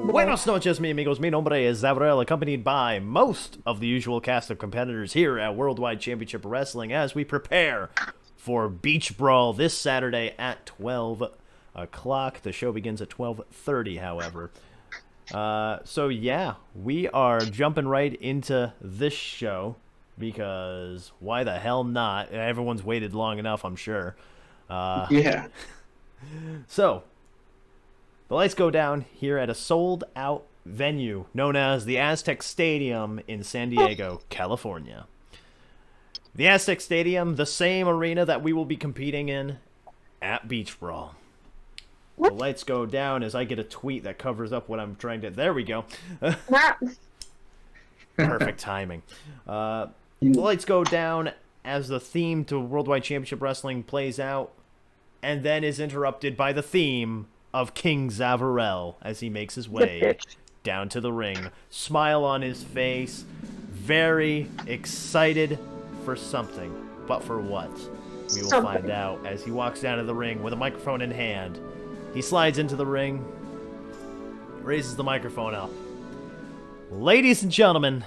Buenos noches, mi amigos. Mi nombre es Zavarell, accompanied by most of the usual cast of competitors here at Worldwide Championship Wrestling as we prepare for Beach Brawl this Saturday at 12 o'clock. The show begins at 12:30, however. So yeah, we are jumping right into this show because why the hell not? Everyone's waited long enough, I'm sure. Yeah. So, the lights go down here at a sold-out venue known as the Aztec Stadium in San Diego, California. The Aztec Stadium, the same arena that we will be competing in at Beach Brawl. The lights go down as I get a tweet that covers up what I'm trying to... There we go. Perfect timing. The lights go down as the theme to Worldwide Championship Wrestling plays out and then is interrupted by the theme of King Zavarell as he makes his way down to the ring. Smile on his face, very excited for something. But for what? We will find out as he walks down to the ring with a microphone in hand. He slides into the ring, raises the microphone up. Ladies and gentlemen,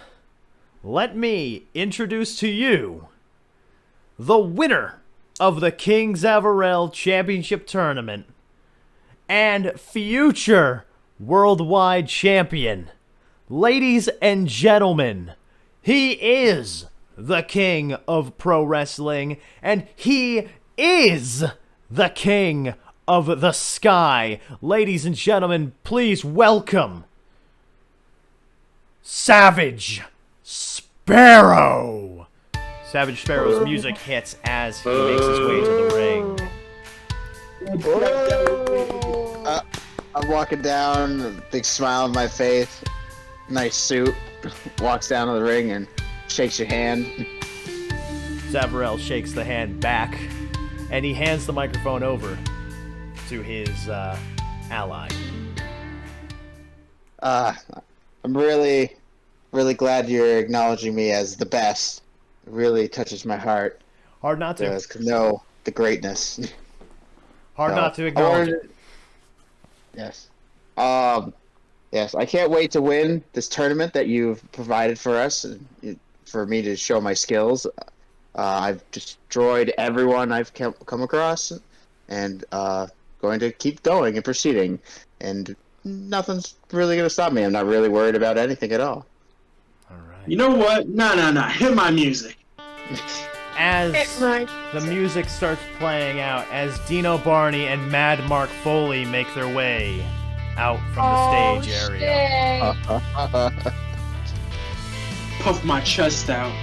let me introduce to you the winner of the King Zavarell Championship Tournament and future worldwide champion. Ladies and gentlemen, he is the king of pro wrestling, and he is the king of the sky. Ladies and gentlemen, please welcome Savage Sparrow. Savage Sparrow's music hits as he makes his way to the ring. I'm walking down, big smile on my face, nice suit, walks down to the ring and shakes your hand. Zavarell shakes the hand back, and he hands the microphone over to his ally. I'm really glad you're acknowledging me as the best. It really touches my heart. Hard not to. To know the greatness. Hard not to acknowledge it. Yes. Yes, I can't wait to win this tournament that you've provided for us, and for me to show my skills. I've destroyed everyone I've come across, and going to keep going and proceeding. And nothing's really going to stop me. I'm not really worried about anything at all. All right. You know what? No. Hit my music. As the music starts playing out, as Dino Barney and Mad Mark Foley make their way out from the stage area. Puff my chest out.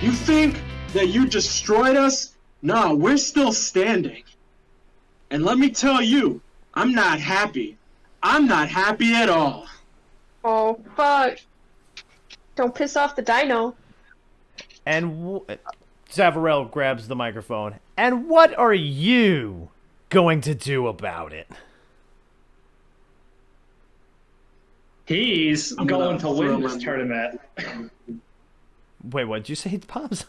You think that you destroyed us? No, we're still standing. And let me tell you, I'm not happy. I'm not happy at all. Oh, fuck. Don't piss off the dino. And Zavarell grabs the microphone. And what are you going to do about it? He's going to win this tournament. Wait, what did you say, Pops?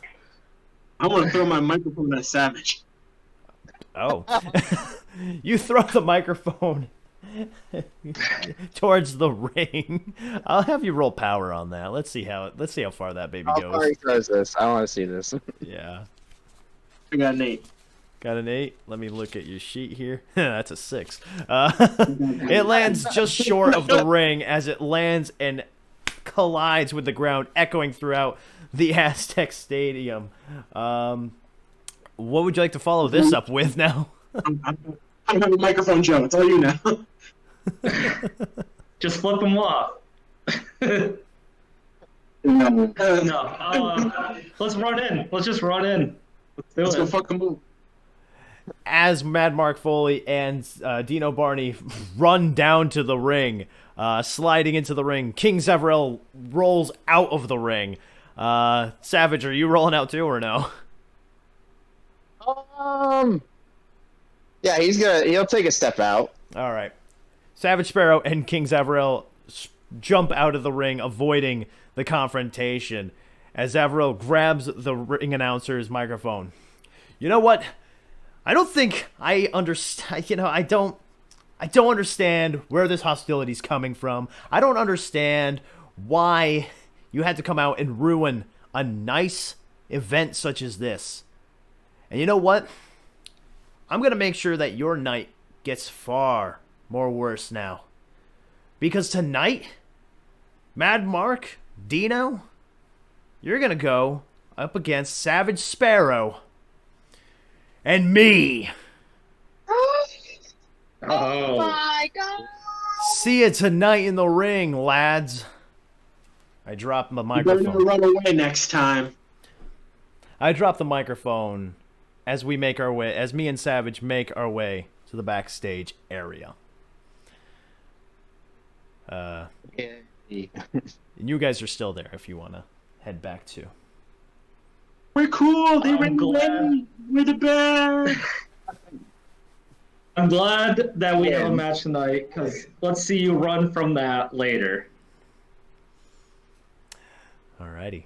I want to throw my microphone at Savage. Oh. You throw the microphone towards the ring. I'll have you roll power on that. Let's see how far that baby How goes. far he throws this? I want to see this. Yeah. I got an 8. Got an 8. Let me look at your sheet here. That's a 6. It lands just short of the ring as it lands and collides with the ground, echoing throughout the Aztec Stadium. What would you like to follow this up with now? I'm having microphone Joe. It's all you now. Just flip him off. Let's run in. Let's just run in. Let's go fuck the move. As Mad Mark Foley and Dino Barney run down to the ring, sliding into the ring, King Zavarell rolls out of the ring. Savage, are you rolling out too or no? Yeah, he'll take a step out. All right. Savage Sparrow and King Zavarell jump out of the ring, avoiding the confrontation, as Zavarell grabs the ring announcer's microphone. You know what? I don't think I understand. I don't I don't understand where this hostility's coming from. I don't understand why you had to come out and ruin a nice event such as this. And you know what? I'm going to make sure that your night gets far more worse now. Because tonight, Mad Mark, Dino, you're going to go up against Savage Sparrow. And me. Oh. My God. See you tonight in the ring, lads. I dropped the You better microphone. run away next time. I dropped the microphone as we make our way, as me and Savage make our way to the backstage area. And you guys are still there if you want to head back to. We're cool. They I'm ran glad. away. We're the best. I'm glad that we have a match tonight, because let's see you run from that later. Alrighty.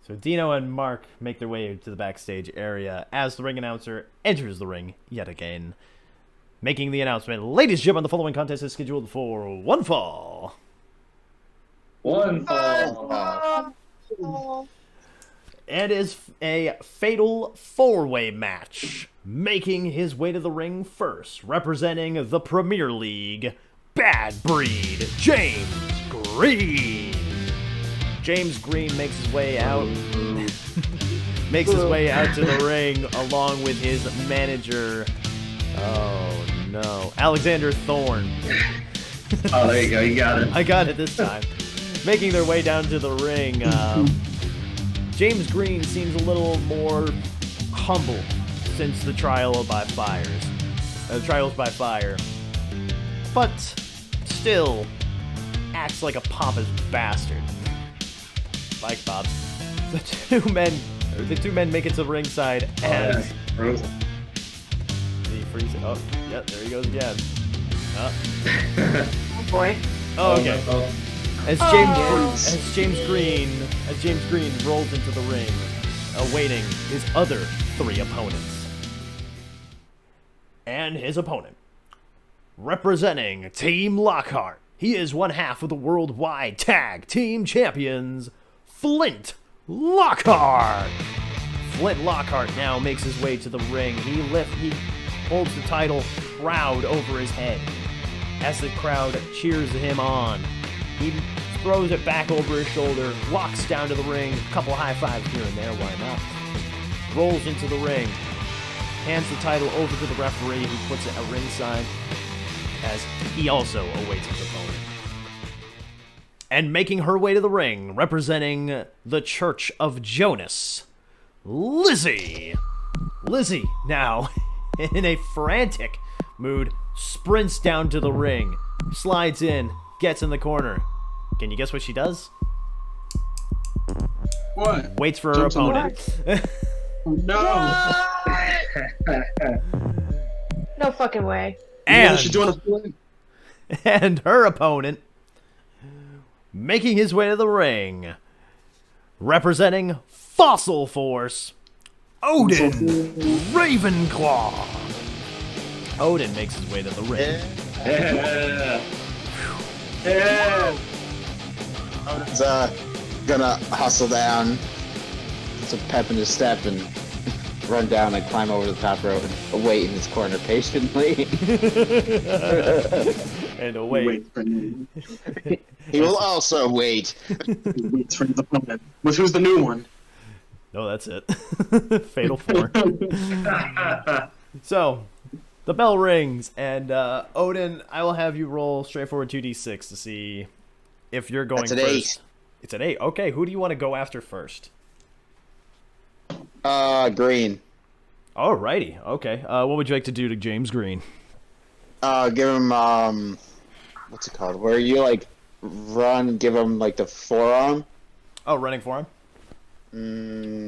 So Dino and Mark make their way to the backstage area as the ring announcer enters the ring yet again. Making the announcement, ladies and gentlemen, the following contest is scheduled for one fall. One fall. And is a fatal four-way match. Making his way to the ring first, representing the Premier League, Bad Breed, James Green. James Green makes his way out. Makes his way out to the ring along with his manager. Oh no, Alexander Thorne. Oh, there you go. You got it. I got it this time. Making their way down to the ring. James Green seems a little more humble since the trials by fire, but still acts like a pompous bastard. Like Bob. The two men make it to the ringside as Frozen. the freeze. Oh, yeah, there he goes again. Oh boy. Oh, okay. Oh, As James Green rolls into the ring, awaiting his other three opponents. And his opponent, representing Team Lockhart, he is one half of the Worldwide Tag Team Champions, Flint Lockhart. Flint Lockhart now makes his way to the ring. He holds the title proud over his head as the crowd cheers him on. He throws it back over his shoulder, walks down to the ring, a couple high fives here and there, why not? Rolls into the ring, hands the title over to the referee, who puts it at ringside as he also awaits his opponent. And making her way to the ring, representing the Church of Jonas, Lizzie. Lizzie, now, in a frantic mood, sprints down to the ring, slides in, gets in the corner. Can you guess what she does? What? Waits for her Jumps on the opponent. No. No fucking way. Yeah, she's doing a flip. And her opponent, making his way to the ring, representing Fossil Force, Odin Ravenclaw. Odin makes his way to the ring. yeah. Yeah. Odin's gonna hustle down, put some pep in his step, and run down and climb over the top rope and wait in his corner patiently. And away. Wait for him. He will also wait. He waits for his opponent. But who's the new one? No, that's it. Fatal Four. So, the bell rings, and Odin, I will have you roll straightforward 2d6 to see if you're going That's an first. 8. It's an 8. Okay, who do you want to go after first? Green. Alrighty. Okay. What would you like to do to James Green? Give him, what's it called? Where you, like, give him, like, the forearm? Oh, running for him?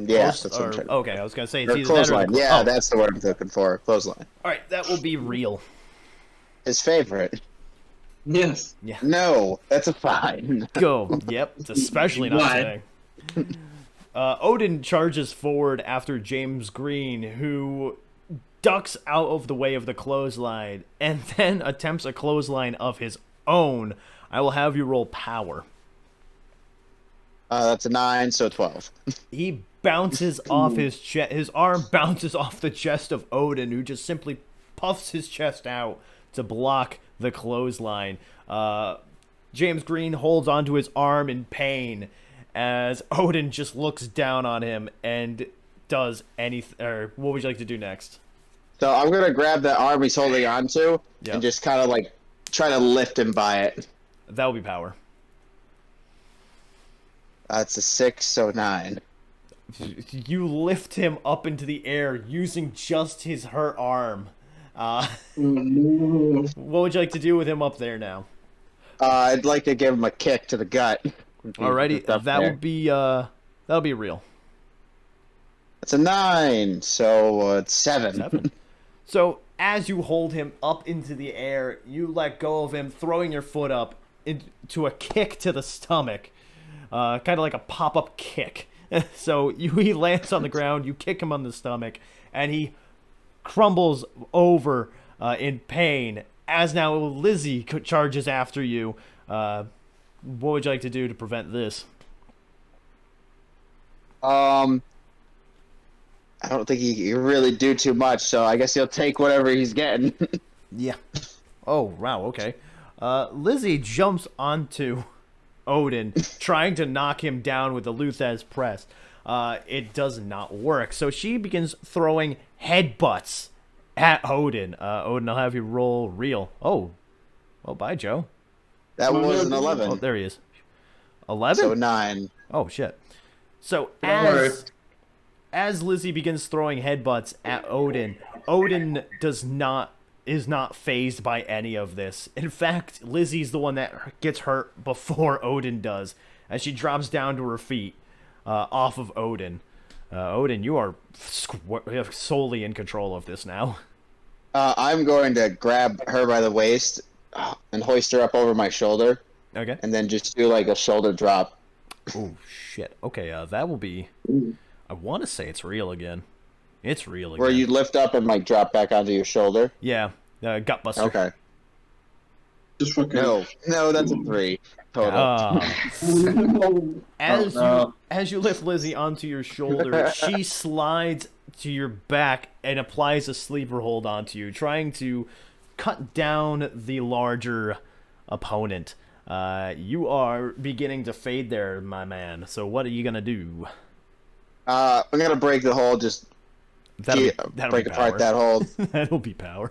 Yeah, Close- that's what I'm trying to okay, I was gonna say it's Or either that or clothesline. the Yeah, oh. that's the word I'm looking for. Clothesline. All right, that will be real. His favorite. Yes. Yeah. No, that's a fine. Go. Yep. It's especially not Why? today. Odin charges forward after James Green, who ducks out of the way of the clothesline, and then attempts a clothesline of his own. I will have you roll power. That's a 9, so 12. He bounces off his chest. His arm bounces off the chest of Odin, who just simply puffs his chest out to block the clothesline. James Green holds onto his arm in pain as Odin just looks down on him and does anything. Or what would you like to do next? So I'm gonna grab that arm he's holding onto Yep. and just kind of like try to lift him by it. That will be power. It's a 6, so 9. You lift him up into the air using just his hurt arm. What would you like to do with him up there now? I'd like to give him a kick to the gut. Alrighty, that'll be real. It's a 9, so it's 7. 7. So as you hold him up into the air, you let go of him, throwing your foot up into a kick to the stomach, kind of like a pop-up kick. So he lands on the ground, you kick him on the stomach, and he crumbles over in pain. As now Lizzie charges after you. What would you like to do to prevent this? I don't think he can really do too much, so I guess he'll take whatever he's getting. Yeah. Oh, wow, okay. Lizzie jumps onto Odin, trying to knock him down with the Luthez press. It does not work, so she begins throwing headbutts at Odin. Odin, I'll have you roll real. Oh, bye, Joe. That was an 11. Oh, there he is. 11? So 9. Oh, shit. So worry. as Lizzie begins throwing headbutts at Odin, Odin is not fazed by any of this. In fact, Lizzie's the one that gets hurt before Odin does, as she drops down to her feet off of Odin. Odin, you are solely in control of this now. I'm going to grab her by the waist and hoist her up over my shoulder, Okay. and then just do like a shoulder drop. Oh, shit. Okay, that will be... I want to say it's real again. It's real again. Where you lift up and like drop back onto your shoulder. Yeah, Gutbuster. Okay. Just fucking. No, that's a 3 total. As you lift Lizzie onto your shoulder, she slides to your back and applies a sleeper hold onto you, trying to cut down the larger opponent. You are beginning to fade there, my man. So what are you gonna do? I'm gonna break the hold. Just That'll break be apart power. that hold. That'll be power.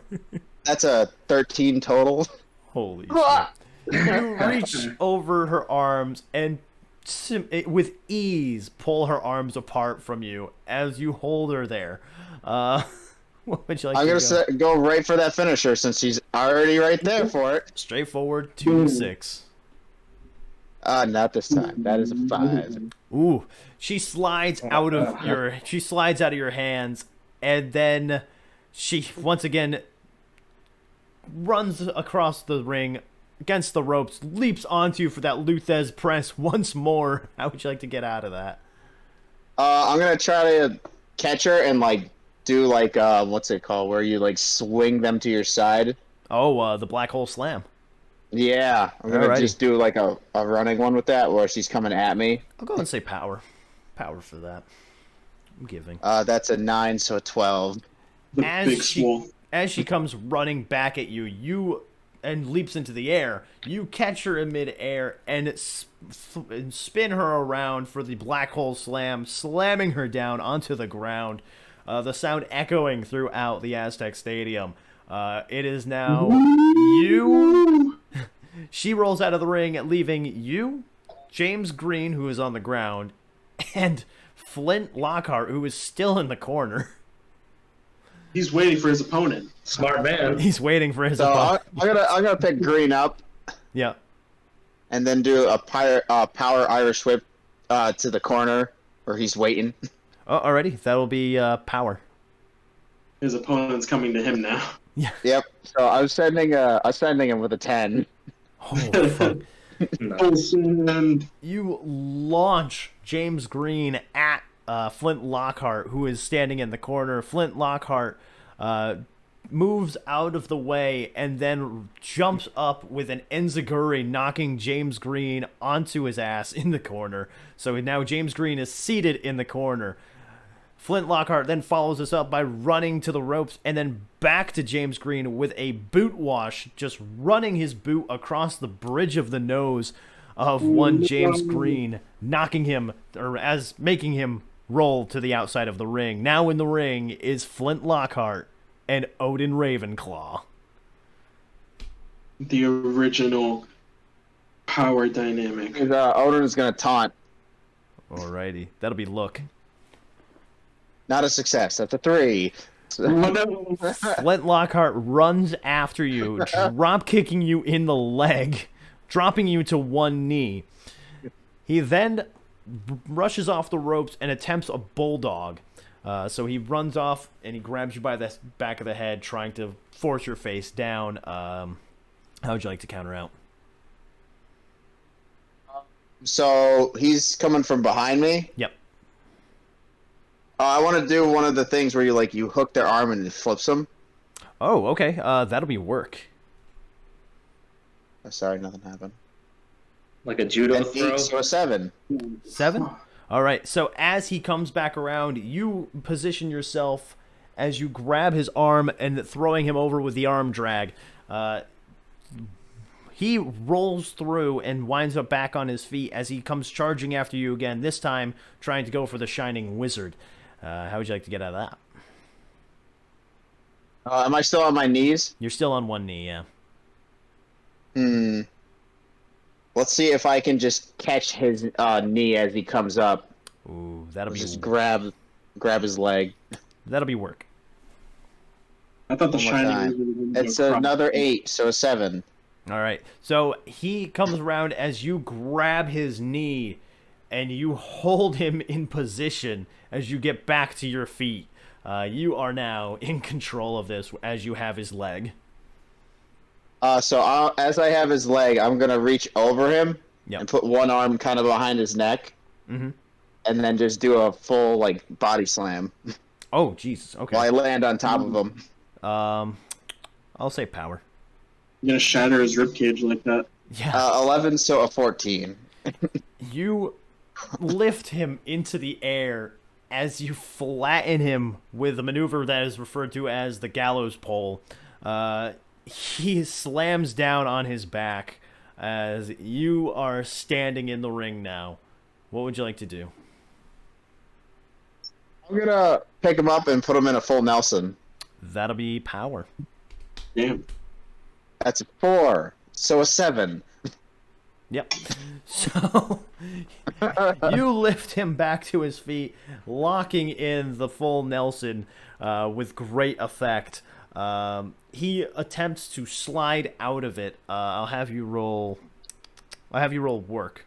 That's a 13 total. Holy shit. You reach over her arms and with ease pull her arms apart from you as you hold her there. What would you like I'm to gonna go right for that finisher since she's already right there for it. Straightforward 2-6. Not this time. That is a 5. Ooh, she slides out of your hands, and then she once again runs across the ring against the ropes, leaps onto you for that Luthez press once more. How would you like to get out of that? I'm gonna try to catch her and like do like what's it called, where you like swing them to your side. Oh, the black hole slam. Yeah, I'm gonna Alrighty. just do like a running one with that where she's coming at me. I'll go and say power. Power for that. I'm giving. That's a 9, so a 12. The big swole. As she comes running back at you and leaps into the air, you catch her in midair and spin her around for the black hole slam, slamming her down onto the ground. The sound echoing throughout the Aztec Stadium. It is now you. She rolls out of the ring, leaving you, James Green, who is on the ground, and Flint Lockhart, who is still in the corner. He's waiting for his opponent. Smart man. He's waiting for his So opponent. I'm gonna pick Green up Yeah. and then do a power Irish whip to the corner where he's waiting. Oh, alrighty. That'll be power. His opponent's coming to him now. Yeah. Yep. So I'm sending him with a 10. Oh, fuck. And You launch James Green at Flint Lockhart, who is standing in the corner. Flint Lockhart moves out of the way and then jumps up with an enziguri, knocking James Green onto his ass in the corner. So now James Green is seated in the corner. Flint Lockhart then follows us up by running to the ropes and then back to James Green with a boot wash, just running his boot across the bridge of the nose of one James Green, knocking him, or as making him roll to the outside of the ring. Now in the ring is Flint Lockhart and Odin Ravenclaw. The original power dynamic. Odin is going to taunt. Alrighty, that'll be look. Not a success. That's a 3. Flint Lockhart runs after you, drop kicking you in the leg, dropping you to one knee. He then rushes off the ropes and attempts a bulldog. So he runs off and he grabs you by the back of the head, trying to force your face down. How would you like to counter out? So he's coming from behind me? Yep. I want to do one of the things where you hook their arm and it flips them. Oh, okay. That'll be work. Oh, sorry, nothing happened. Like a judo And throw? 8, so a 7. 7? All right. So as he comes back around, you position yourself as you grab his arm and throwing him over with the arm drag. He rolls through and winds up back on his feet as he comes charging after you again, this time trying to go for the Shining Wizard. How would you like to get out of that? Am I still on my knees? You're still on one knee, yeah. Let's see if I can just catch his knee as he comes up. Ooh, that'll be Just grab his leg. That'll be work. I thought the One more Shining time. Wizard was It's gonna another 8, so a 7. All right. So he comes around as you grab his knee and you hold him in position as you get back to your feet. You are now in control of this as you have his leg. So as I have his leg, I'm going to reach over him and put one arm kind of behind his neck. Mm-hmm. And then just do a full, body slam. Oh, Jesus. Okay. While I land on top of him. I'll say power. I'm gonna shatter his ribcage like that. Yeah. 11, so a 14. You lift him into the air as you flatten him with a maneuver that is referred to as the gallows pole. He slams down on his back as you are standing in the ring now. What would you like to do? I'm going to pick him up and put him in a full Nelson. That'll be power. Damn. That's a 4, so a 7. Yep. So you lift him back to his feet, locking in the full Nelson with great effect. He attempts to slide out of it. I'll have you roll work.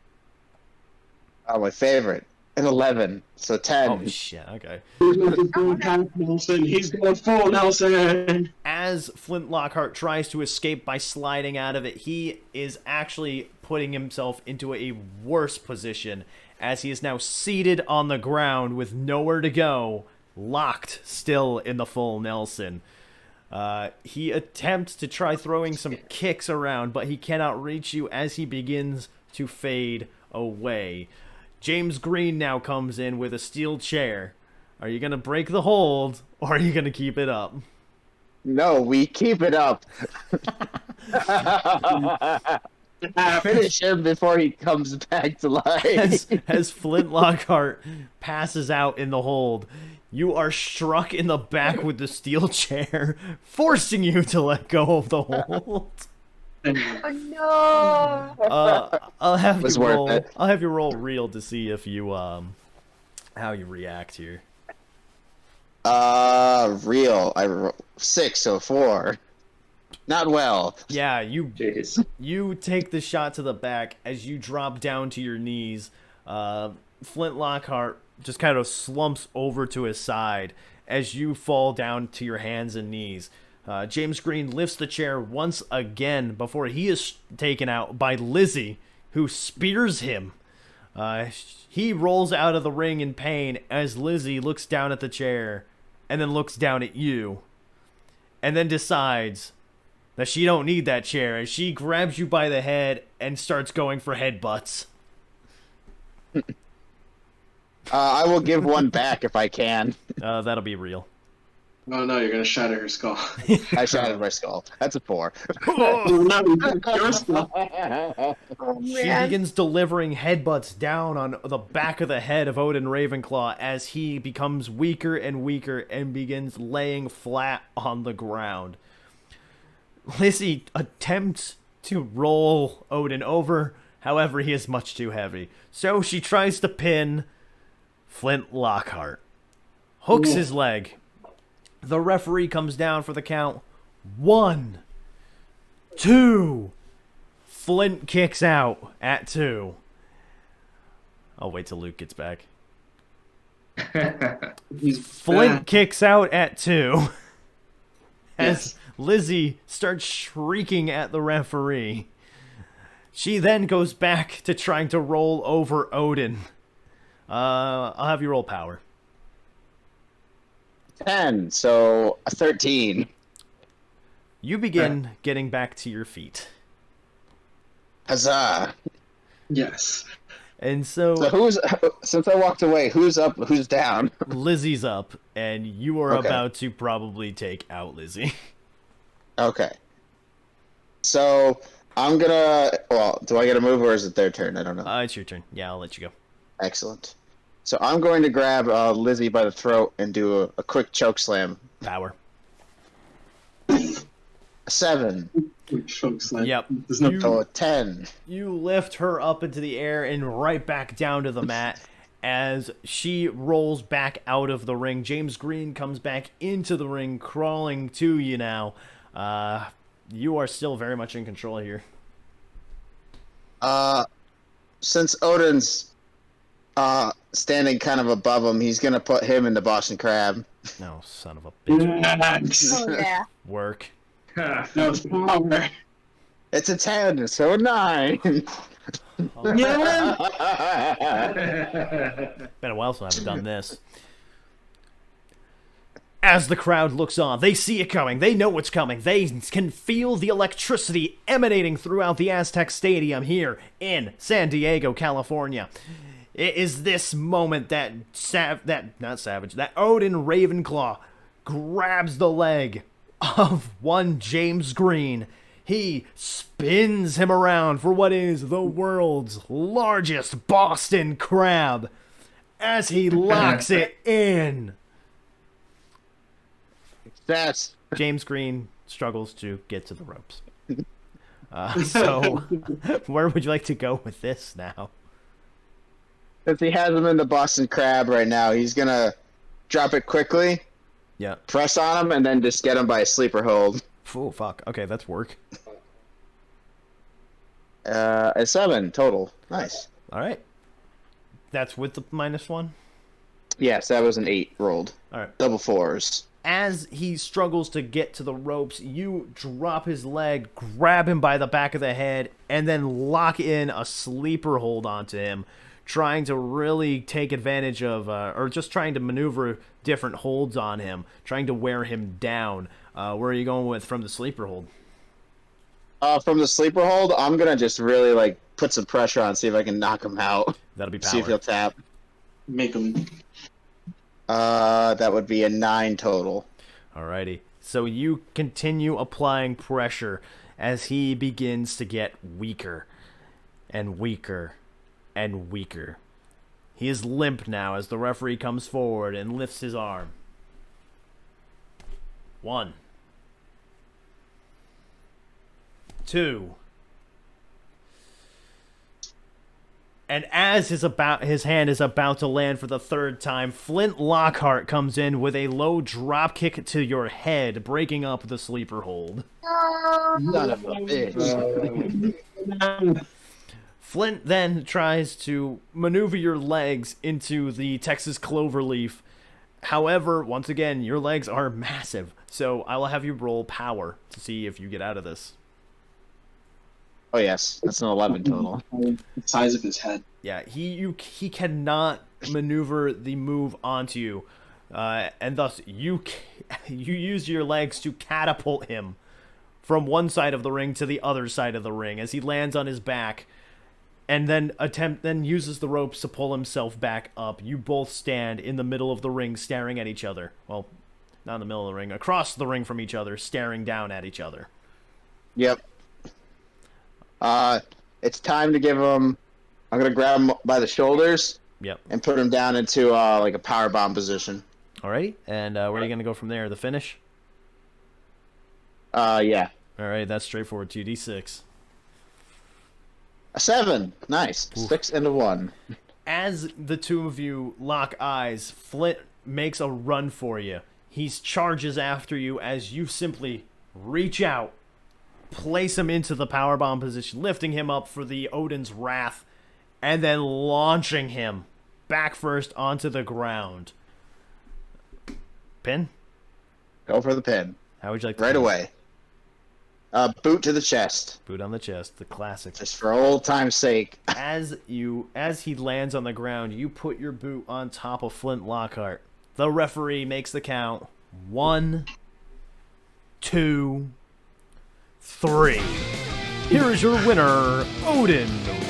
Oh, my favorite. An 11, so 10. Oh shit. Okay. He's going half Nelson. He's going full Nelson. As Flint Lockhart tries to escape by sliding out of it, he is actually putting himself into a worse position as he is now seated on the ground with nowhere to go, locked still in the full Nelson. He attempts to try throwing some kicks around, but he cannot reach you as he begins to fade away. James Green now comes in with a steel chair. Are you going to break the hold, or are you going to keep it up? No, we keep it up. Finish him before he comes back to life. As Flint Lockhart passes out in the hold, you are struck in the back with the steel chair, forcing you to let go of the hold. Oh no! I'll have Was you worth roll. it. I'll have you roll real to see if you how you react here. Real. 6, so 4. Not well. Yeah, you Jeez. you take the shot to the back as you drop down to your knees. Flint Lockhart just kind of slumps over to his side as you fall down to your hands and knees. James Green lifts the chair once again before he is taken out by Lizzie, who spears him. He rolls out of the ring in pain as Lizzie looks down at the chair and then looks down at you. and then decides that she don't need that chair as she grabs you by the head and starts going for headbutts. I will give one back if I can. That'll be real. Oh no, you're gonna shatter her skull. I shattered my skull. That's a 4. No, your skull. Oh, She man. begins delivering headbutts down on the back of the head of Odin Ravenclaw as he becomes weaker and weaker and begins laying flat on the ground. Lizzie attempts to roll Odin over, however, he is much too heavy. So she tries to pin Flint Lockhart. Hooks his leg. The referee comes down for the count. 1, 2. Flint kicks out at 2. I'll wait till Luke gets back. He's Flint back. kicks out at 2. As Yes. Lizzie starts shrieking at the referee. She then goes back to trying to roll over Odin. I'll have you roll power. 10, so a 13. You begin getting back to your feet. Huzzah! Yes. And So who's, since I walked away, who's up, who's down? Lizzie's up, and you are Okay. about to probably take out Lizzie. Okay. So I'm gonna. Well, do I get a move or is it their turn? I don't know. It's your turn. Yeah, I'll let you go. Excellent. So I'm going to grab Lizzie by the throat and do a quick choke slam. Power. 7. Chokes like, Yep. There's no. You- So a 10. You lift her up into the air and right back down to the mat as she rolls back out of the ring. James Green comes back into the ring, crawling to you now. You are still very much in control here. Since Odin's standing kind of above him, he's gonna put him in the Boston Crab. No, son of a bitch. Yes. Oh, yeah. Work. No, it's power. It's a 10, so a 9. Yeah. Been a while since I've done this. As the crowd looks on, they see it coming. They know what's coming. They can feel the electricity emanating throughout the Aztec Stadium here in San Diego, California. It is this moment that that Odin Ravenclaw grabs the leg of one James Green. He spins him around for what is the world's largest Boston Crab as he locks it in. That's James Green struggles to get to the ropes. So, where would you like to go with this now? since he has him in the Boston Crab right now, he's gonna drop it quickly, Yeah. press on him, and then just get him by a sleeper hold. Oh, fuck. Okay, that's work. A 7 total. Nice. All right. That's with the -1? Yes, that was an 8 rolled. All right. Double 4s. As he struggles to get to the ropes, you drop his leg, grab him by the back of the head, and then lock in a sleeper hold onto him, trying to really take advantage of, or just trying to maneuver different holds on him, trying to wear him down. Where are you going with from the sleeper hold? From the sleeper hold, I'm gonna just really like put some pressure on, see if I can knock him out. That'll be See if power. he'll tap. Make him. That would be a 9 total. Alrighty. So you continue applying pressure as he begins to get weaker and weaker and weaker. He is limp now as the referee comes forward and lifts his arm. 1, 2. And as his hand is about to land for the 3rd time, Flint Lockhart comes in with a low drop kick to your head, breaking up the sleeper hold. Son of a bitch. Flint then tries to maneuver your legs into the Texas Cloverleaf. However, once again, your legs are massive, so I will have you roll power to see if you get out of this. Oh yes, that's an 11 total. The size of his head. Yeah, he cannot maneuver the move onto you. and thus you use your legs to catapult him from one side of the ring to the other side of the ring as he lands on his back, and then uses the ropes to pull himself back up. You both stand in the middle of the ring, staring at each other. Well, not in the middle of the ring, across the ring from each other, staring down at each other. Yep. It's time to give him. I'm gonna grab him by the shoulders. Yep. And put him down into like a power bomb position. Alrighty, and where are you gonna go from there? The finish? Yeah. Alright, that's straightforward. 2d6. A 7. Nice. Oof. 6 and a 1. As the two of you lock eyes, Flint makes a run for you. He charges after you as you simply reach out, place him into the powerbomb position, lifting him up for the Odin's Wrath, and then launching him back first onto the ground. Pin? Go for the pin. How would you like to right pin? Away. Boot to the chest. Boot on the chest, the classic. Just for old time's sake. As he lands on the ground, you put your boot on top of Flint Lockhart. The referee makes the count. 1, 2, 3. Here is your winner, Odin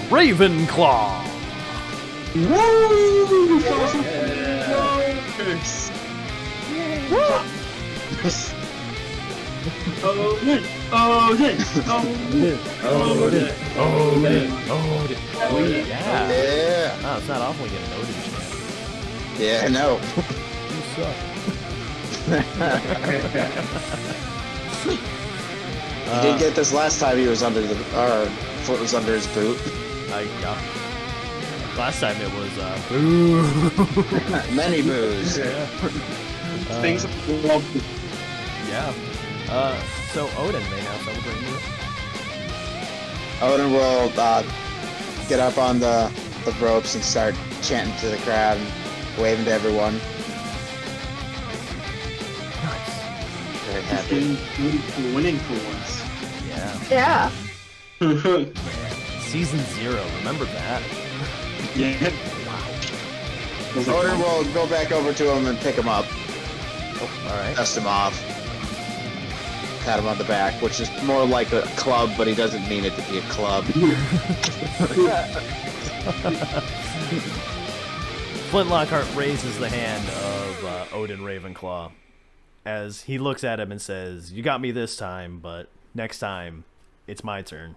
Ravenclaw. Woo! Odin! Odin! Odin! Odin! Odin! Yeah. Oh, it's not awful getting Odin chant. Yeah, no. You suck. He did get this last time he was under the, foot was under his boot. Yeah. Last time it was, boo. Many boos. Yeah. Things Yeah. So Odin may now celebrate you. Odin will get up on the ropes and start chanting to the crowd and waving to everyone. Nice. Very happy. Winning for once. Yeah. Yeah. Season 0, remember that? Yeah. Odin will go back over to him and pick him up. Oh, alright. Dust him off. Pat him on the back, which is more like a club, but he doesn't mean it to be a club. Flint Lockhart raises the hand of Odin Ravenclaw as he looks at him and says, "You got me this time, but next time, it's my turn."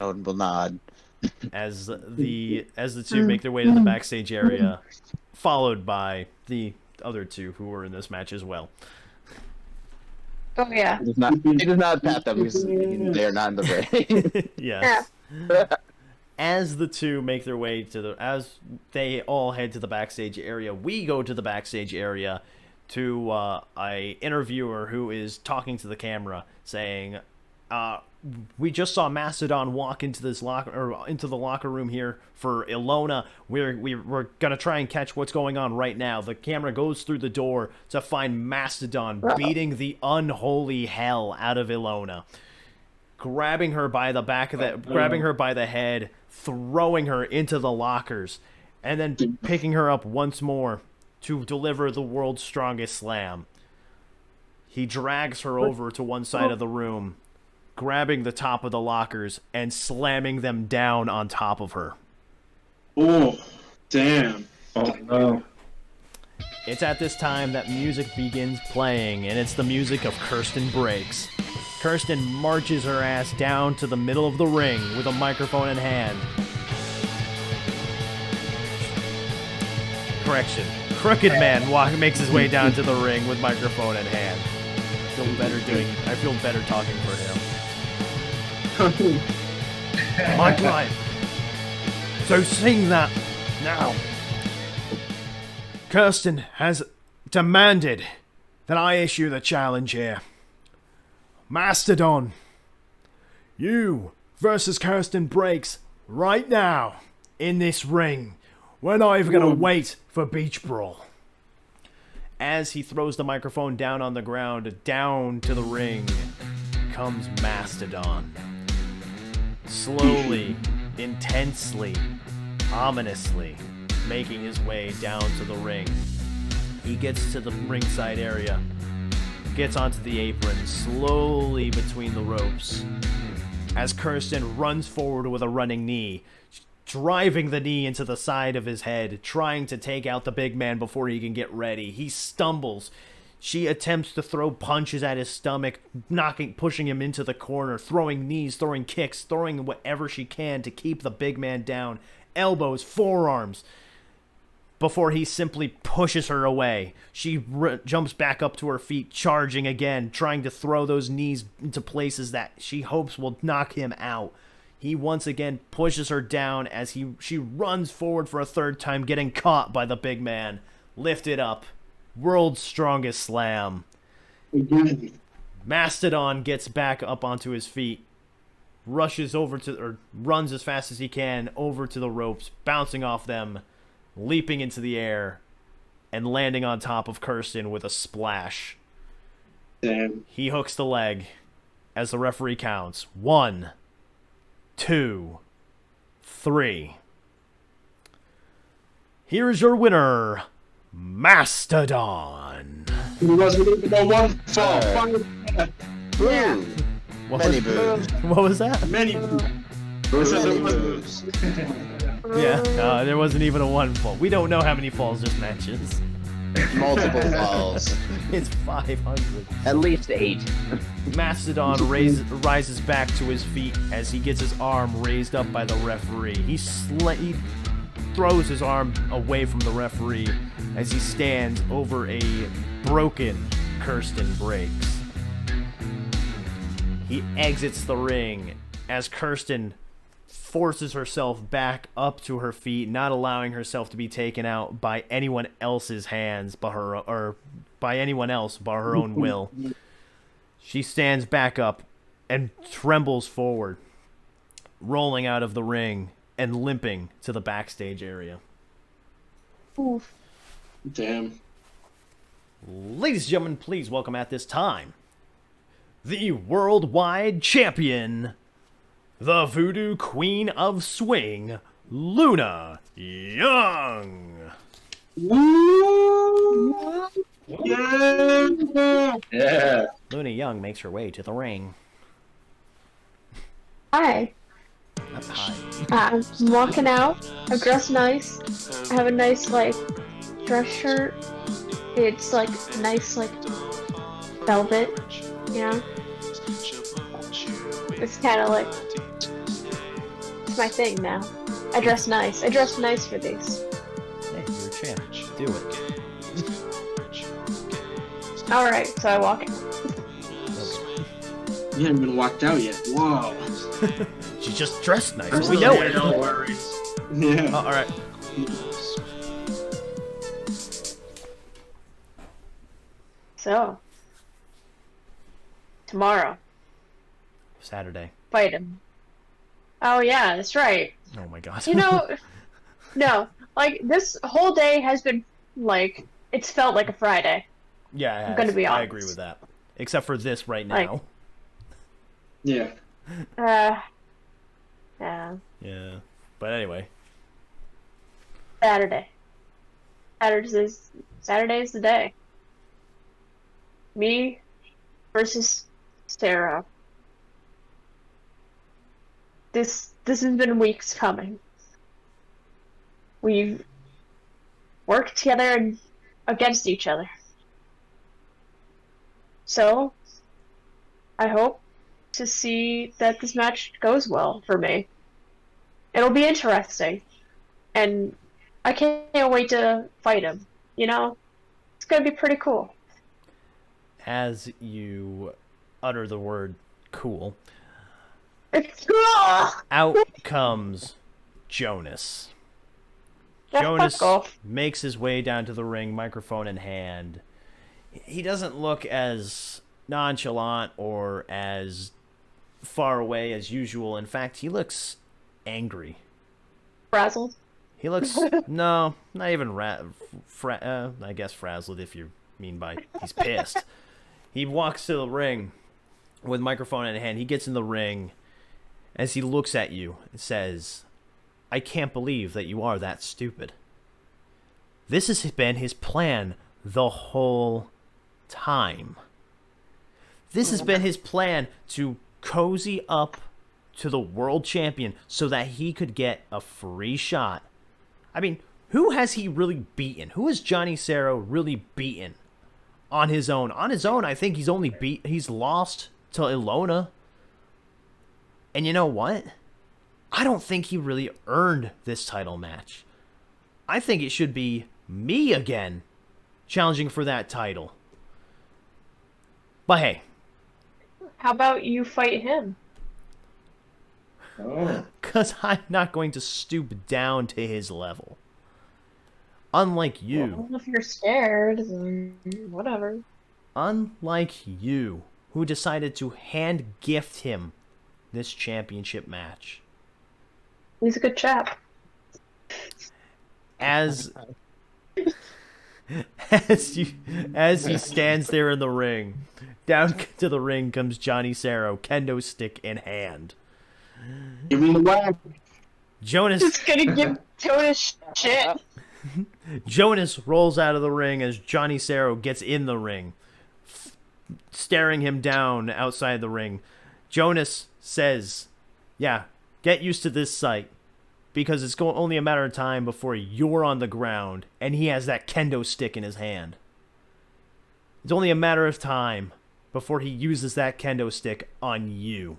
Odin will nod. As the two make their way to the backstage area, followed by the other two who were in this match as well. Oh yeah. He does not pat them because they are not in the ring. Yes. As the two make their way as they all head to the backstage area, we go to the backstage area to a interviewer who is talking to the camera, saying, "We just saw Mastodon walk into the locker room here for Ilona. We're gonna try and catch what's going on right now." The camera goes through the door to find Mastodon beating the unholy hell out of Ilona, grabbing her by the back of grabbing her by the head, throwing her into the lockers, and then picking her up once more to deliver the world's strongest slam. He drags her over to one side of the room, grabbing the top of the lockers and slamming them down on top of her. Oh, damn. Oh no. It's at this time that music begins playing, and it's the music of Kirsten Breaks. Kirsten marches her ass down to the middle of the ring with a microphone in hand. Correction. Crooked Man makes his way down to the ring with microphone in hand. I feel better talking for him. My client. So sing that now. Kirsten has demanded that I issue the challenge here. Mastodon, you versus Kirsten Breaks right now in this ring. We're not even going to wait for Beach Brawl. As he throws the microphone down on the ground, down to the ring comes Mastodon. Slowly, intensely, ominously, making his way down to the ring. He gets to the ringside area, gets onto the apron, slowly between the ropes, as Kirsten runs forward with a running knee, driving the knee into the side of his head, trying to take out the big man before he can get ready. He stumbles. She attempts to throw punches at his stomach, pushing him into the corner, throwing knees, throwing kicks, throwing whatever she can to keep the big man down. Elbows, forearms, before he simply pushes her away. She jumps back up to her feet, charging again, trying to throw those knees into places that she hopes will knock him out. He once again pushes her down as she runs forward for a third time, getting caught by the big man. Lifted up. World's strongest slam. Mastodon gets back up onto his feet. Runs as fast as he can over to the ropes, bouncing off them, leaping into the air, and landing on top of Kirsten with a splash. Damn. He hooks the leg as the referee counts. 1, 2, 3. Here is your winner, Mastodon. It wasn't even a one fall. Yeah. Many boos. What was that? Many boos. Many boos. Yeah, there wasn't even a one fall. We don't know how many falls this match is. Multiple falls. It's 500. At least 8. Mastodon rises back to his feet as he gets his arm raised up by the referee. He throws his arm away from the referee as he stands over a broken Kirsten Briggs. He exits the ring as Kirsten forces herself back up to her feet, not allowing herself to be taken out by anyone else's hands but her own will. She stands back up and trembles forward, rolling out of the ring and limping to the backstage area. Oof. Damn. Ladies and gentlemen, please welcome at this time the worldwide champion, the Voodoo Queen of Swing, Luna Young. Woo! Yeah! Yeah. Luna Young makes her way to the ring. Hi. Hi. I'm walking out. I'm dressed nice. I have a nice, dress shirt. It's, nice, velvet, you know? It's kind of it's my thing now. I dress nice. I dress nice for these. Hey, you're a champ. Do it. Alright, so I walk in. You haven't been walked out yet. Whoa. She's just dressed nice. We know it. No worries. Yeah. Oh, all right. So, tomorrow, Saturday. fight him. Oh yeah, that's right. Oh my god. You know, no, this whole day has been it's felt like a Friday. Yeah, it I'm has. gonna be I honest. agree with that. Except for this right now. Yeah. Yeah. Yeah. But anyway. Saturday. Saturday's the day. Me versus Sarah. This has been weeks coming. We've worked together and against each other. So, I hope to see that this match goes well for me. It'll be interesting. And I can't wait to fight him. You know? It's gonna be pretty cool. As you utter the word cool, It's cool! out comes Jonas. Yeah, Jonas fuck off. makes his way down to the ring, microphone in hand. He doesn't look as nonchalant or as far away as usual. In fact, he looks angry. Frazzled. He looks no, not even I guess frazzled if you mean by he's pissed. He walks to the ring with microphone in hand. He gets in the ring as he looks at you and says, "I can't believe that you are that stupid." This has been his plan the whole time. This has been his plan to cozy up to the world champion so that he could get a free shot. I mean, who has he really beaten? Who has Johnny Serra really beaten on his own? On his own, I think he's lost to Ilona. And you know what? I don't think he really earned this title match. I think it should be me again challenging for that title. But hey. How about you fight him? Oh. Because I'm not going to stoop down to his level. Unlike you. Well, if you're scared, then whatever. Unlike you, who decided to hand gift him this championship match. He's a good chap. As he stands there in the ring, down to the ring comes Johnny Serra, kendo stick in hand. Give me the whack. Jonas Just gonna give Jonas shit. Jonas rolls out of the ring as Johnny Serra gets in the ring, staring him down outside the ring. Jonas says, yeah, get used to this sight, because it's only a matter of time before you're on the ground and he has that kendo stick in his hand. It's only a matter of time before he uses that kendo stick on you.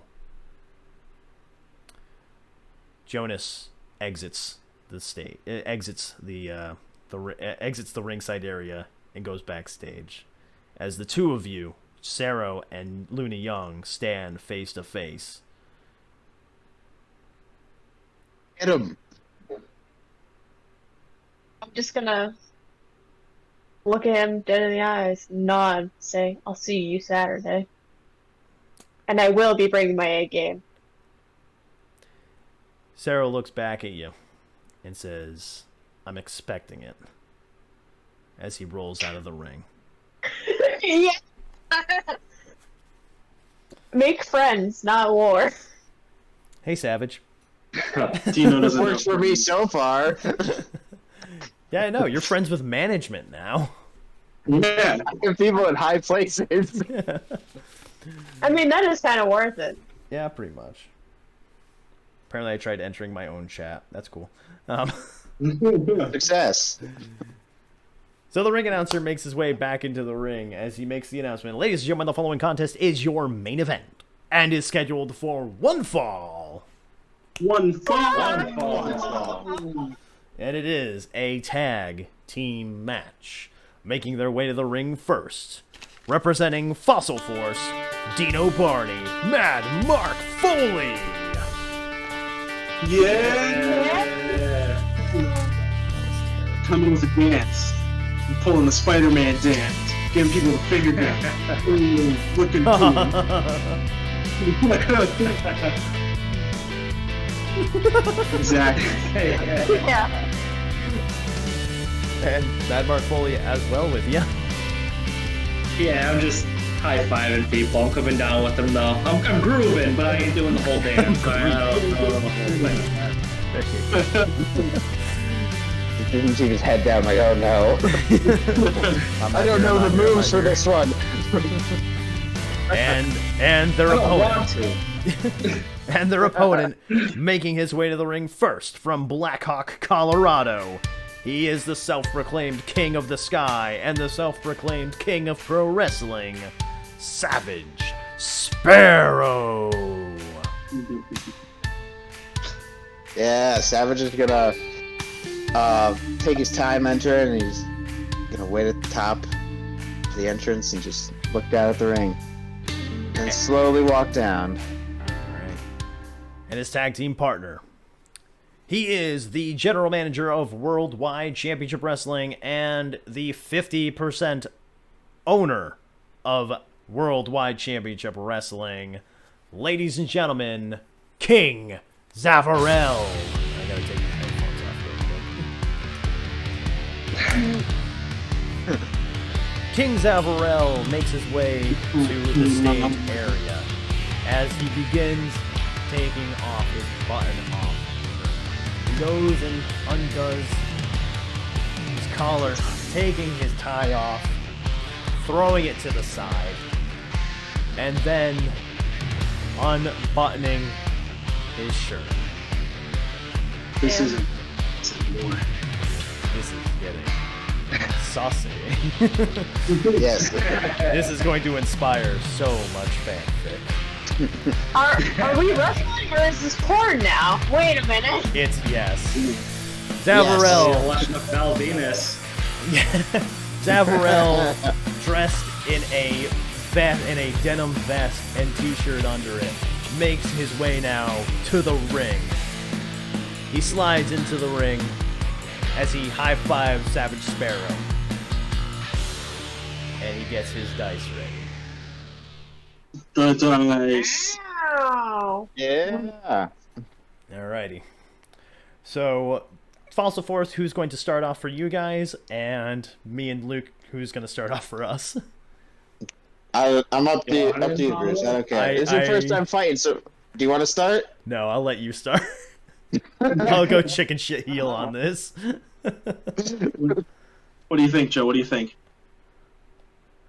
Jonas exits the stage, exits the ringside area and goes backstage, as the two of you, Serra and Luna Young, stand face to face. Hit him. I'm just gonna look at him dead in the eyes, nod, say, I'll see you Saturday. And I will be bringing my A game. Serra looks back at you and says, I'm expecting it, as he rolls out of the ring. Yeah. Make friends, not war. Hey, Savage. Dino doesn't know. Works for me so far. Yeah, I know. You're friends with management now. Yeah. People in high places. I mean, that is kind of worth it. Yeah, pretty much. Apparently I tried entering my own chat. That's cool. Success. So the ring announcer makes his way back into the ring as he makes the announcement. Ladies and gentlemen, the following contest is your main event and is scheduled for one fall. One fall. One fall. And it is a tag team match. Making their way to the ring first, representing Fossil Force, Dino Barney, Mad Mark Foley. Yeah. Coming with a dance. I'm pulling the Spider-Man dance. Giving people the finger dance. Ooh, looking cool. Exactly. Yeah. And Mad Mark Foley as well with you. Yeah, I'm just high-fiving people. I'm coming down with them, though. I'm grooving, but I ain't doing the whole dance. I don't know the whole thing. He didn't keep his head down like, oh no. I don't know the moves for this one. And their I don't opponent. want to. And their opponent making his way to the ring first from Black Hawk, Colorado. He is the self-proclaimed king of the sky and the self-proclaimed king of pro wrestling, Savage Sparrow. Yeah, Savage is gonna take his time entering, and he's gonna wait at the top of the entrance and just look down at the ring. And slowly walk down. Alright. And his tag team partner. He is the general manager of Worldwide Championship Wrestling and the 50% owner of Worldwide Championship Wrestling. Ladies and gentlemen, King Zavarell. I gotta take my headphones off real quick. King Zavarell makes his way to the stage area as he begins taking off his button off. He goes and undoes his collar, taking his tie off, throwing it to the side, and then unbuttoning his shirt. This isn't war. This is getting saucy. Yes. This is going to inspire so much fanfic. Are we wrestling or is this porn now? Wait a minute. It's yes. Zavarell. Election of Val Venus. Zavarell dressed in a denim vest and t-shirt under it makes his way now to the ring. He slides into the ring as he high-fives Savage Sparrow. And he gets his dice ready. The dice. Ow. Yeah. Alrighty. So, Fossil Force, who's going to start off for you guys, and me and Luke, who's going to start off for us. I'm up to you, Bruce. I don't care. This is your first time fighting, so do you want to start? No, I'll let you start. I'll go chicken shit heel on this. What do you think, Joe? What do you think?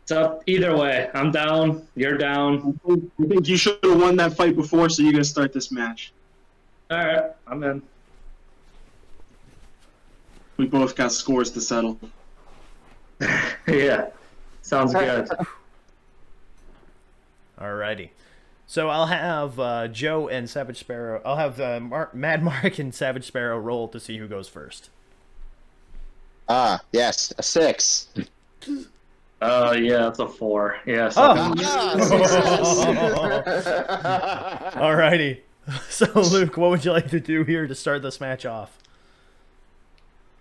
It's up either way. I'm down. You're down. I think you should have won that fight before, so you're gonna start this match. All right, I'm in. We both got scores to settle. Yeah, sounds good. Alrighty. So I'll have Joe and Savage Sparrow. I'll have Mad Mark and Savage Sparrow roll to see who goes first. Yes, a 6. Yeah, it's a 4. Yeah. Alrighty. So Luke, what would you like to do here to start this match off?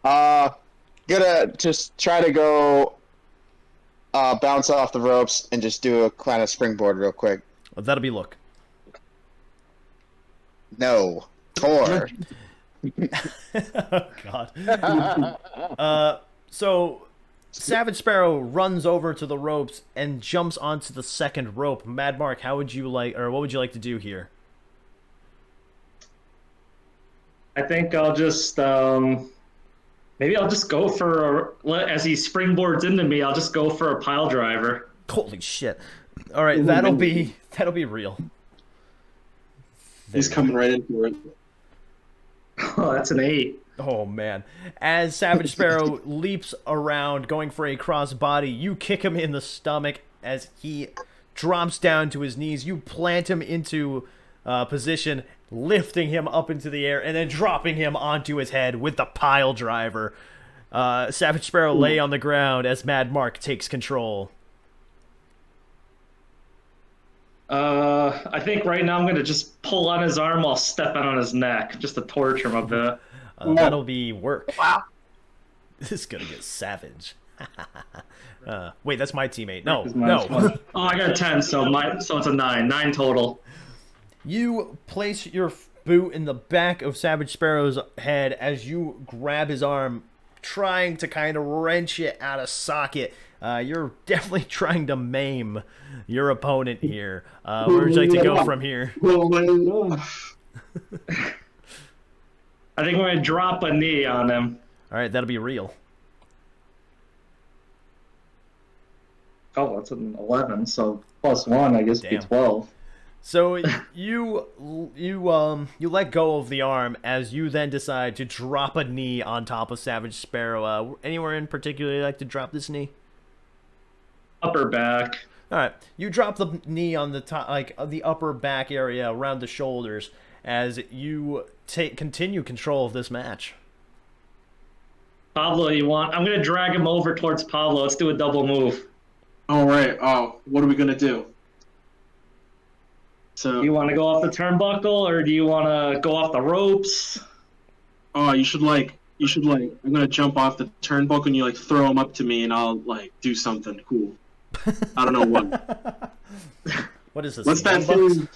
Gonna just try to go bounce off the ropes and just do a kind of springboard real quick. Well, that'll be Look. No. Tor. Oh, God. So Savage Sparrow runs over to the ropes and jumps onto the second rope. Mad Mark, how would you like, or what would you like to do here? I think I'll just maybe I'll just go for as he springboards into me. I'll just go for a pile driver. Holy shit! All right, that'll be real. He's coming right into it. Oh, that's an 8. Oh man! As Savage Sparrow leaps around, going for a crossbody, you kick him in the stomach as he drops down to his knees. You plant him into position, lifting him up into the air, and then dropping him onto his head with the pile driver. Savage Sparrow lay on the ground as Mad Mark takes control. I think right now I'm going to just pull on his arm while stepping on his neck, just to torture him a bit. That'll be work. Wow. This is going to get savage. Wait, that's my teammate. No. Oh, I got a 10, so it's a 9. 9 total. You place your boot in the back of Savage Sparrow's head as you grab his arm, trying to kind of wrench it out of socket. You're definitely trying to maim your opponent here. Where would you like to go from here? I think we're going to drop a knee on him. All right, that'll be real. Oh, that's an 11, so +1, I guess, Damn. be 12. So you let go of the arm as you then decide to drop a knee on top of Savage Sparrow. Anywhere in particular you'd like to drop this knee? Upper back. All right, you drop the knee on the top, like the upper back area around the shoulders, as you continue control of this match. Pablo, I'm going to drag him over towards Pablo. Let's do a double move. All right. Oh, what are we gonna do? So Do you want to go off the turnbuckle, or do you want to go off the ropes? oh, you should I'm gonna jump off the turnbuckle and you like throw him up to me and I'll like do something cool. I don't know what. What is this? What's that Young Bucks? thing?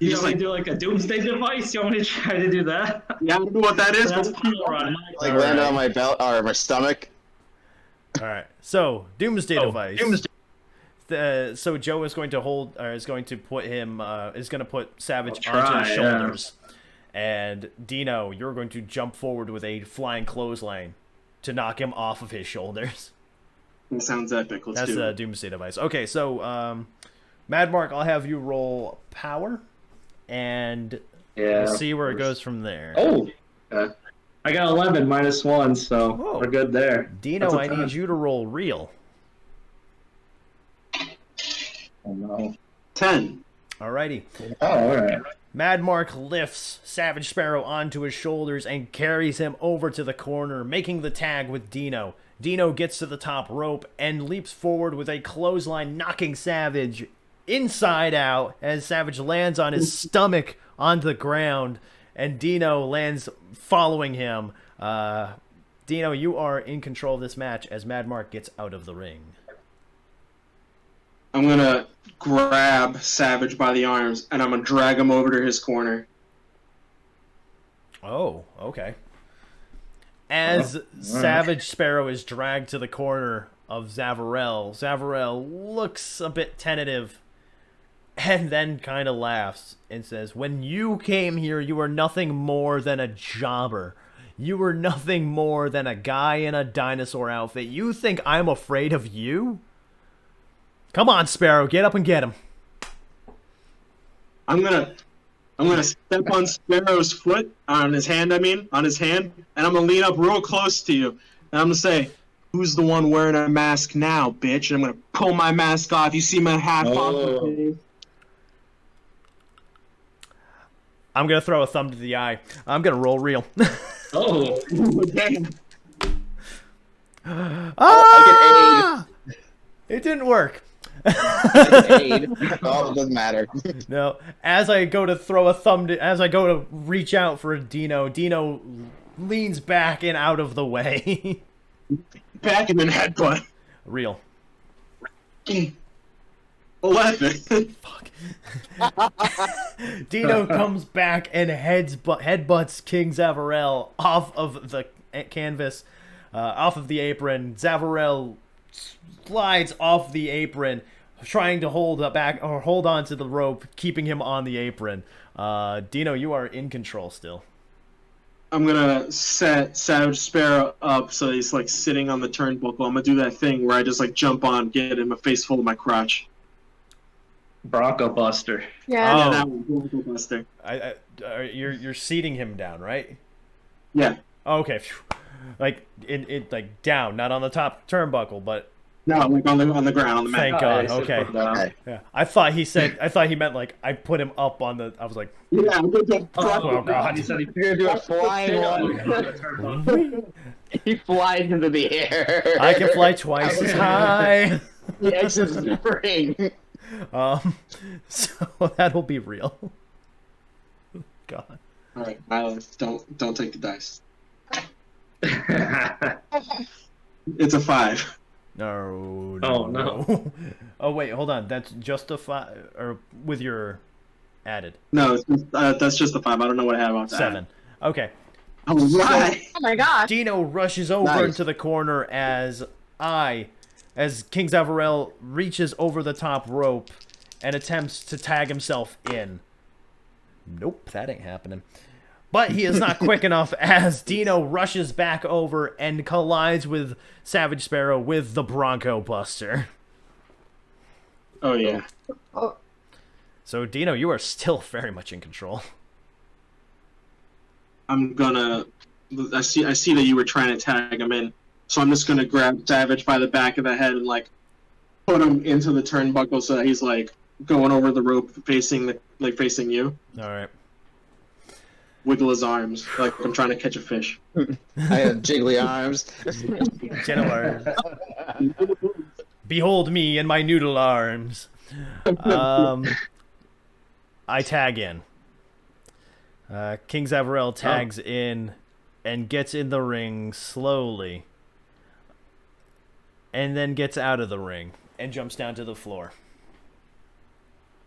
You He's want me like, to do like a doomsday device? You want me to try to do that? yeah, I don't know what that is, That's but power on my Like part. land on my belt or my stomach. All right, so Doomsday device. Doomsday. So Joe is going to put Savage I'll onto try, his shoulders, and Dino, you're going to jump forward with a flying clothesline. to knock him off of his shoulders. That sounds epic. Let's That's do the it. Doomsday device. Okay, so Mad Mark, I'll have you roll power, and Yeah. we'll see where it goes from there. Oh. I got 11 -1, so Whoa. we're good there. Dino, That's a I ton. need you to roll real. Oh, no. 10. Alrighty. Oh, all right. Mad Mark lifts Savage Sparrow onto his shoulders and carries him over to the corner, making the tag with Dino. Dino gets to the top rope and leaps forward with a clothesline, knocking Savage inside out as Savage lands on his stomach onto the ground, and Dino lands following him. Dino, you are in control of this match as Mad Mark gets out of the ring. I'm gonna grab Savage by the arms and I'm gonna drag him over to his corner. Oh, okay. As Savage Sparrow is dragged to the corner of Zavarell, Zavarell looks a bit tentative and then kind of laughs and says, "When you came here, you were nothing more than a jobber. You were nothing more than a guy in a dinosaur outfit. You think I'm afraid of you? Come on, Sparrow, get up and get him." I'm gonna step on Sparrow's foot, on his hand, and I'm gonna lean up real close to you, and I'm gonna say, "Who's the one wearing a mask now, bitch?" And I'm gonna pull my mask off. You see my hat pop Oh. up. I'm going to throw a thumb to the eye. I'm going to roll real. Oh. Damn. Ah! It didn't work. Aid. Oh, it doesn't matter. No, as I go to throw a thumb, as I go to reach out for Dino, Dino leans back and out of the way. Back him in headbutt. Real. 11. Fuck. Dino comes back and headbutts King Zavarell off of the canvas, off of the apron. Zavarell slides off the apron, trying to hold on to the rope, keeping him on the apron. Dino, you are in control still. I'm gonna set Savage Sparrow up so he's like sitting on the turnbuckle. I'm gonna do that thing where I just like jump on, get him a face full of my crotch. Bronco Buster. Yeah. Oh. That was Bronco Buster. You're seating him down, right? Yeah. Oh, okay. Phew. Like like down, not on the top turnbuckle, but No, like on the ground, on the mat. thank God. I said Okay. put down. Okay. Yeah. I thought he meant like I put him up on the. I was like, Yeah, I'm gonna do oh God. He said he You're gonna do a flying one. He flies into the air. I can fly twice as high. He exits the ring. So that'll be real. God. All right, Miles, don't take the dice. It's a 5. No. Oh, no. Oh wait, hold on. That's just a 5, or with your added No, it's just, that's just a 5. I don't know what I have on that. 7. Okay. All right. Oh my gosh. Dino rushes over Nice. into the corner as King Zavarell reaches over the top rope and attempts to tag himself in. Nope, that ain't happening. But he is not quick enough as Dino rushes back over and collides with Savage Sparrow with the Bronco Buster. Oh yeah. So Dino, you are still very much in control. I'm gonna. I see that you were trying to tag him in, so I'm just gonna grab Savage by the back of the head and like put him into the turnbuckle so that he's like going over the rope, facing you. All right. Wiggle his arms like I'm trying to catch a fish. I have jiggly arms. Jennifer. Behold me and my noodle arms. I tag in. King Zavarell tags in and gets in the ring slowly. And then gets out of the ring and jumps down to the floor.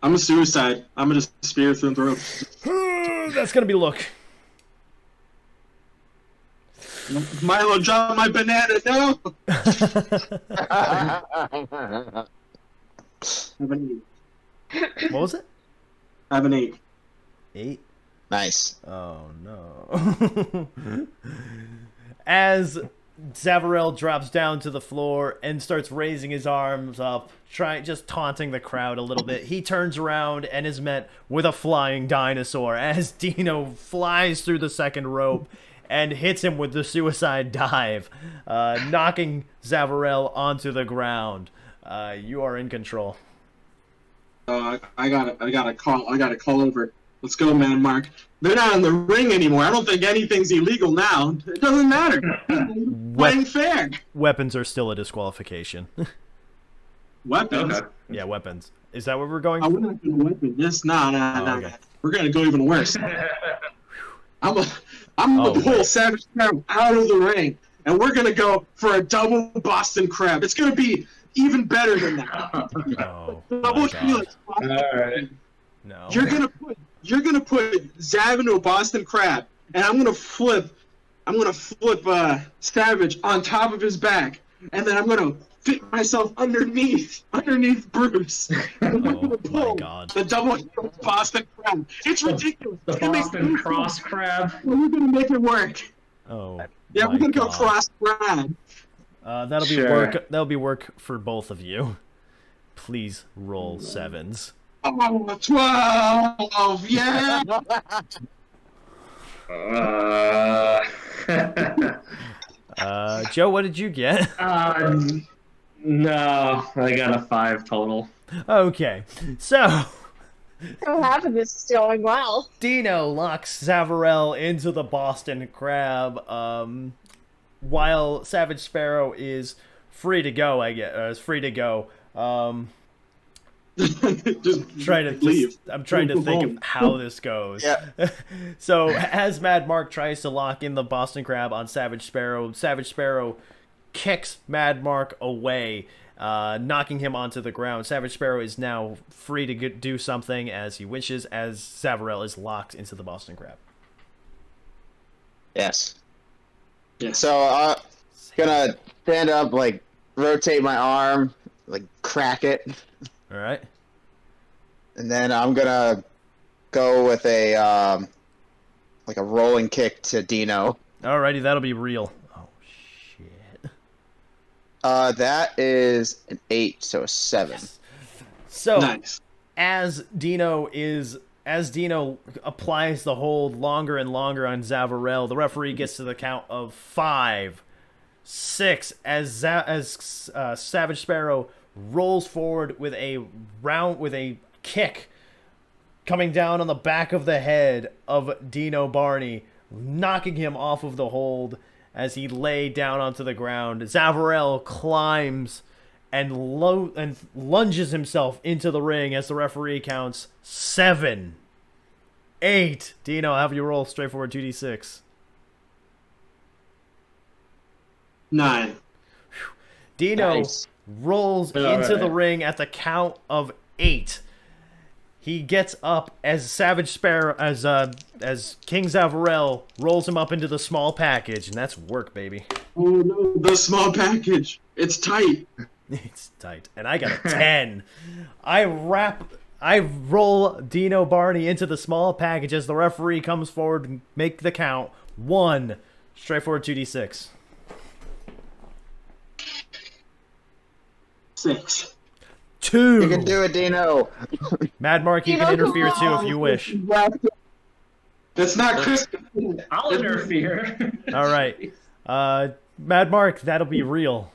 I'm a suicide. I'm gonna spear through the rope. That's gonna be look. Milo, drop my banana. No. I have an 8. What was it? I have an 8. 8? Nice. Oh no. As Zavarell drops down to the floor and starts raising his arms up, just taunting the crowd a little bit. He turns around and is met with a flying dinosaur as Dino flies through the second rope and hits him with the suicide dive, knocking Zavarell onto the ground. You are in control. I gotta call over. Let's go, man, Mark. They're not in the ring anymore. I don't think anything's illegal now. It doesn't matter. Playing fair. Weapons are still a disqualification. Weapons? Okay. Yeah, weapons. Is that what we're going Oh, for? we're not gonna weapon this. Nah. Okay. We're gonna go even worse. I'm gonna pull Savage Sparrow out of the ring, and we're gonna go for a double Boston Crab. It's gonna be even better than that. Oh, Double my Helix. God. Alright. No. You're gonna put Zav into a Boston Crab, and I'm gonna flip Savage on top of his back, and then I'm gonna fit myself underneath Bruce. And we're gonna Oh, my pull God. the double Helix Boston Crab. It's ridiculous. The It's gonna make Boston sense. Cross Crab. We're gonna make it work. Oh, Yeah, my we're gonna go God. cross crab. That'll be Sure. work. That'll be work for both of you. Please roll sevens. Oh, 12! Yeah! Joe, what did you get? No, I got a 5 total. Okay, so So half of this is going well. Dino locks Zavarell into the Boston Crab, while Savage Sparrow is free to go. Is free to go. Just leave. I'm trying to Go think home. of how this goes. Yeah. So as Mad Mark tries to lock in the Boston Crab on Savage Sparrow kicks Mad Mark away, knocking him onto the ground. Savage Sparrow is now free to do something as he wishes, as Zavarell is locked into the Boston Crab. Yes. Yeah. So gonna stand up, like rotate my arm, like crack it, All right. and then I'm gonna go with a like a rolling kick to Dino. Alrighty, that'll be real. Oh shit. That is an 8, so a 7. So Nice. as Dino applies the hold longer and longer on Zavarell, the referee gets to the count of 5, 6 as Savage Sparrow rolls forward with a kick coming down on the back of the head of Dino Barney, knocking him off of the hold as he lay down onto the ground. Zavarell climbs and lunges himself into the ring as the referee counts 7, 8. Dino, have you roll straightforward 2d6. 9. Dino Nice. rolls All into right. the ring at the count of 8. He gets up as Savage Sparrow, as King Zavarell rolls him up into the small package, and that's work, baby. Oh no, the small package. It's tight. It's tight. And I got a 10. I roll Dino Barney into the small package as the referee comes forward and make the count. 1. Straightforward 2d6. 6. 2. You can do it, Dino. Mad Mark, you can interfere too if you wish. That's not Christmas. I'll interfere. All right. Mad Mark, that'll be real.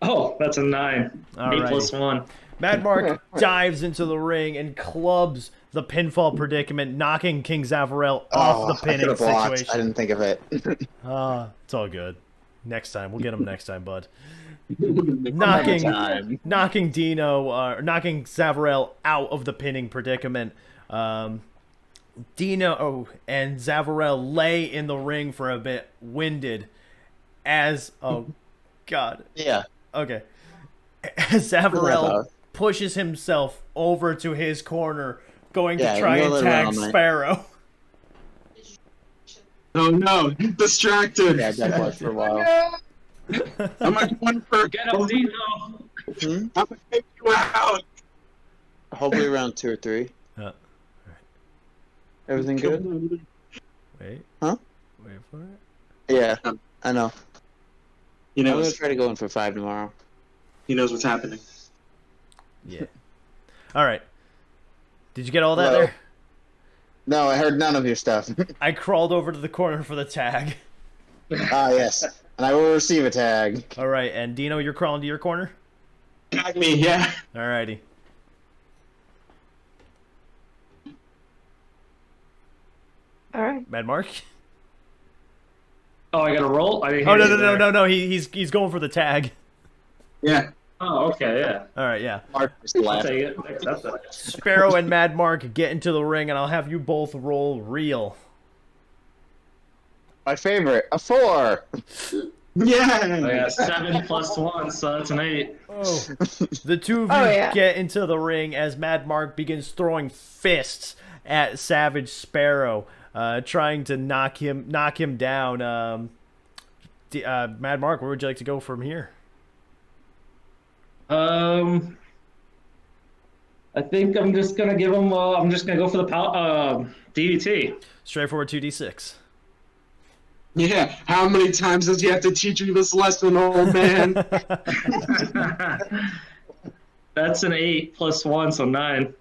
Oh, that's a 9. Alrighty. 8 plus 1. Mad Mark dives into the ring and clubs the pinfall predicament, knocking King Zavarell off the I pinning could've blocked. I situation. didn't think of it. It's all good. Next time. We'll get him next time, bud. Next time. knocking knocking Zavarell out of the pinning predicament. Dino and Zavarell lay in the ring for a bit, winded, as God. Yeah. Okay. As Zavarell pushes himself over to his corner, going to try and roll it tag around, mate. Sparrow. Oh no, distracted. Yeah, that was for a while. I'm gonna go for Get up, Dino. I'm gonna take you out. Hopefully around 2 or 3. Uh, Everything good? Wait. Huh? Wait for it. Yeah, I know. He I'm gonna knows. try to go in for 5 tomorrow. He knows what's happening. Yeah. All right. Did you get all that Hello. there? No, I heard none of your stuff. I crawled over to the corner for the tag. Ah, yes. And I will receive a tag. All right, and Dino, you're crawling to your corner? Tag me, yeah. Alrighty. All right. Mad Mark? Oh, I gotta roll? I didn't Oh, hear no, you no, no, there. no, no. He's going for the tag. Yeah. Oh, okay, yeah. All right, yeah. Mark just I'll laughed. take it. That's it. Sparrow and Mad Mark get into the ring, and I'll have you both roll real. My favorite, a 4. Yeah. I got 7 plus 1, so that's an 8. Oh. The two of you Oh, yeah. get into the ring as Mad Mark begins throwing fists at Savage Sparrow, trying to knock him down. Mad Mark, where would you like to go from here? I think I'm just gonna give him. I'm just gonna go for the DDT. Straightforward 2d6. Yeah. How many times does he have to teach you this lesson, old man? That's an 8 plus 1, so 9.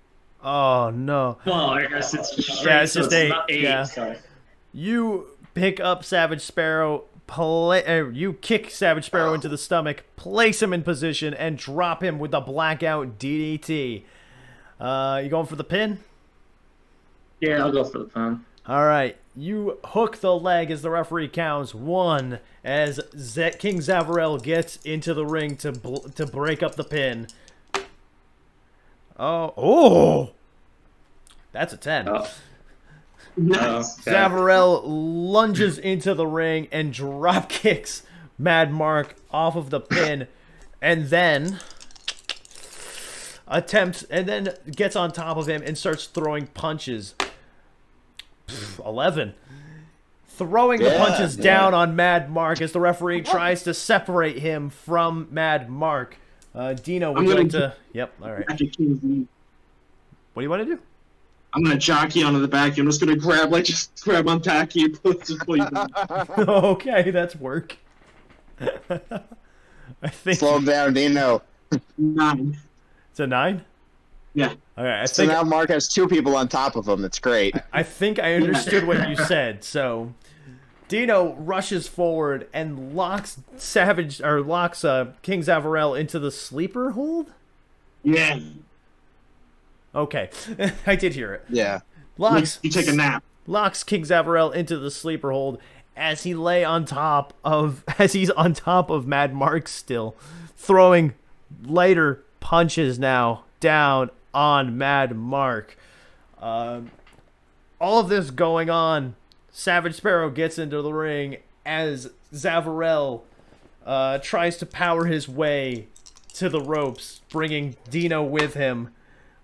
Oh no. Well, I guess it's just straight, Yeah, it's so just it's 8, not 8. yeah. So. You pick up Savage Sparrow, you kick Savage Sparrow into the stomach, place him in position, and drop him with the blackout DDT. You going for the pin? Yeah, I'll go for the pin. All right. You hook the leg as the referee counts 1 as King Zavarell gets into the ring to break up the pin. Oh, that's a 10. Oh. Nice. Okay. Zavarell lunges into the ring and drop kicks Mad Mark off of the pin, and then gets on top of him and starts throwing punches. 11. Throwing the punches down on Mad Mark as the referee tries to separate him from Mad Mark. Dino, would you like to? Yep. All right. What do you want to do? I'm gonna jockey onto the back. I'm just gonna just grab on tacky and put Okay, that's work. I think Slow him down, Dino. 9. it's a 9. Yeah. All right. So now Mark has 2 people on top of him. That's great. I think I understood what you said. So, Dino rushes forward and locks King Zavarell into the sleeper hold. Yeah. Okay, I did hear it. Yeah. Locks You take a nap. locks King Zavarell into the sleeper hold as he's on top of Mad Mark still, throwing lighter punches now down on Mad Mark. All of this going on, Savage Sparrow gets into the ring as Zavarell tries to power his way to the ropes, bringing Dino with him.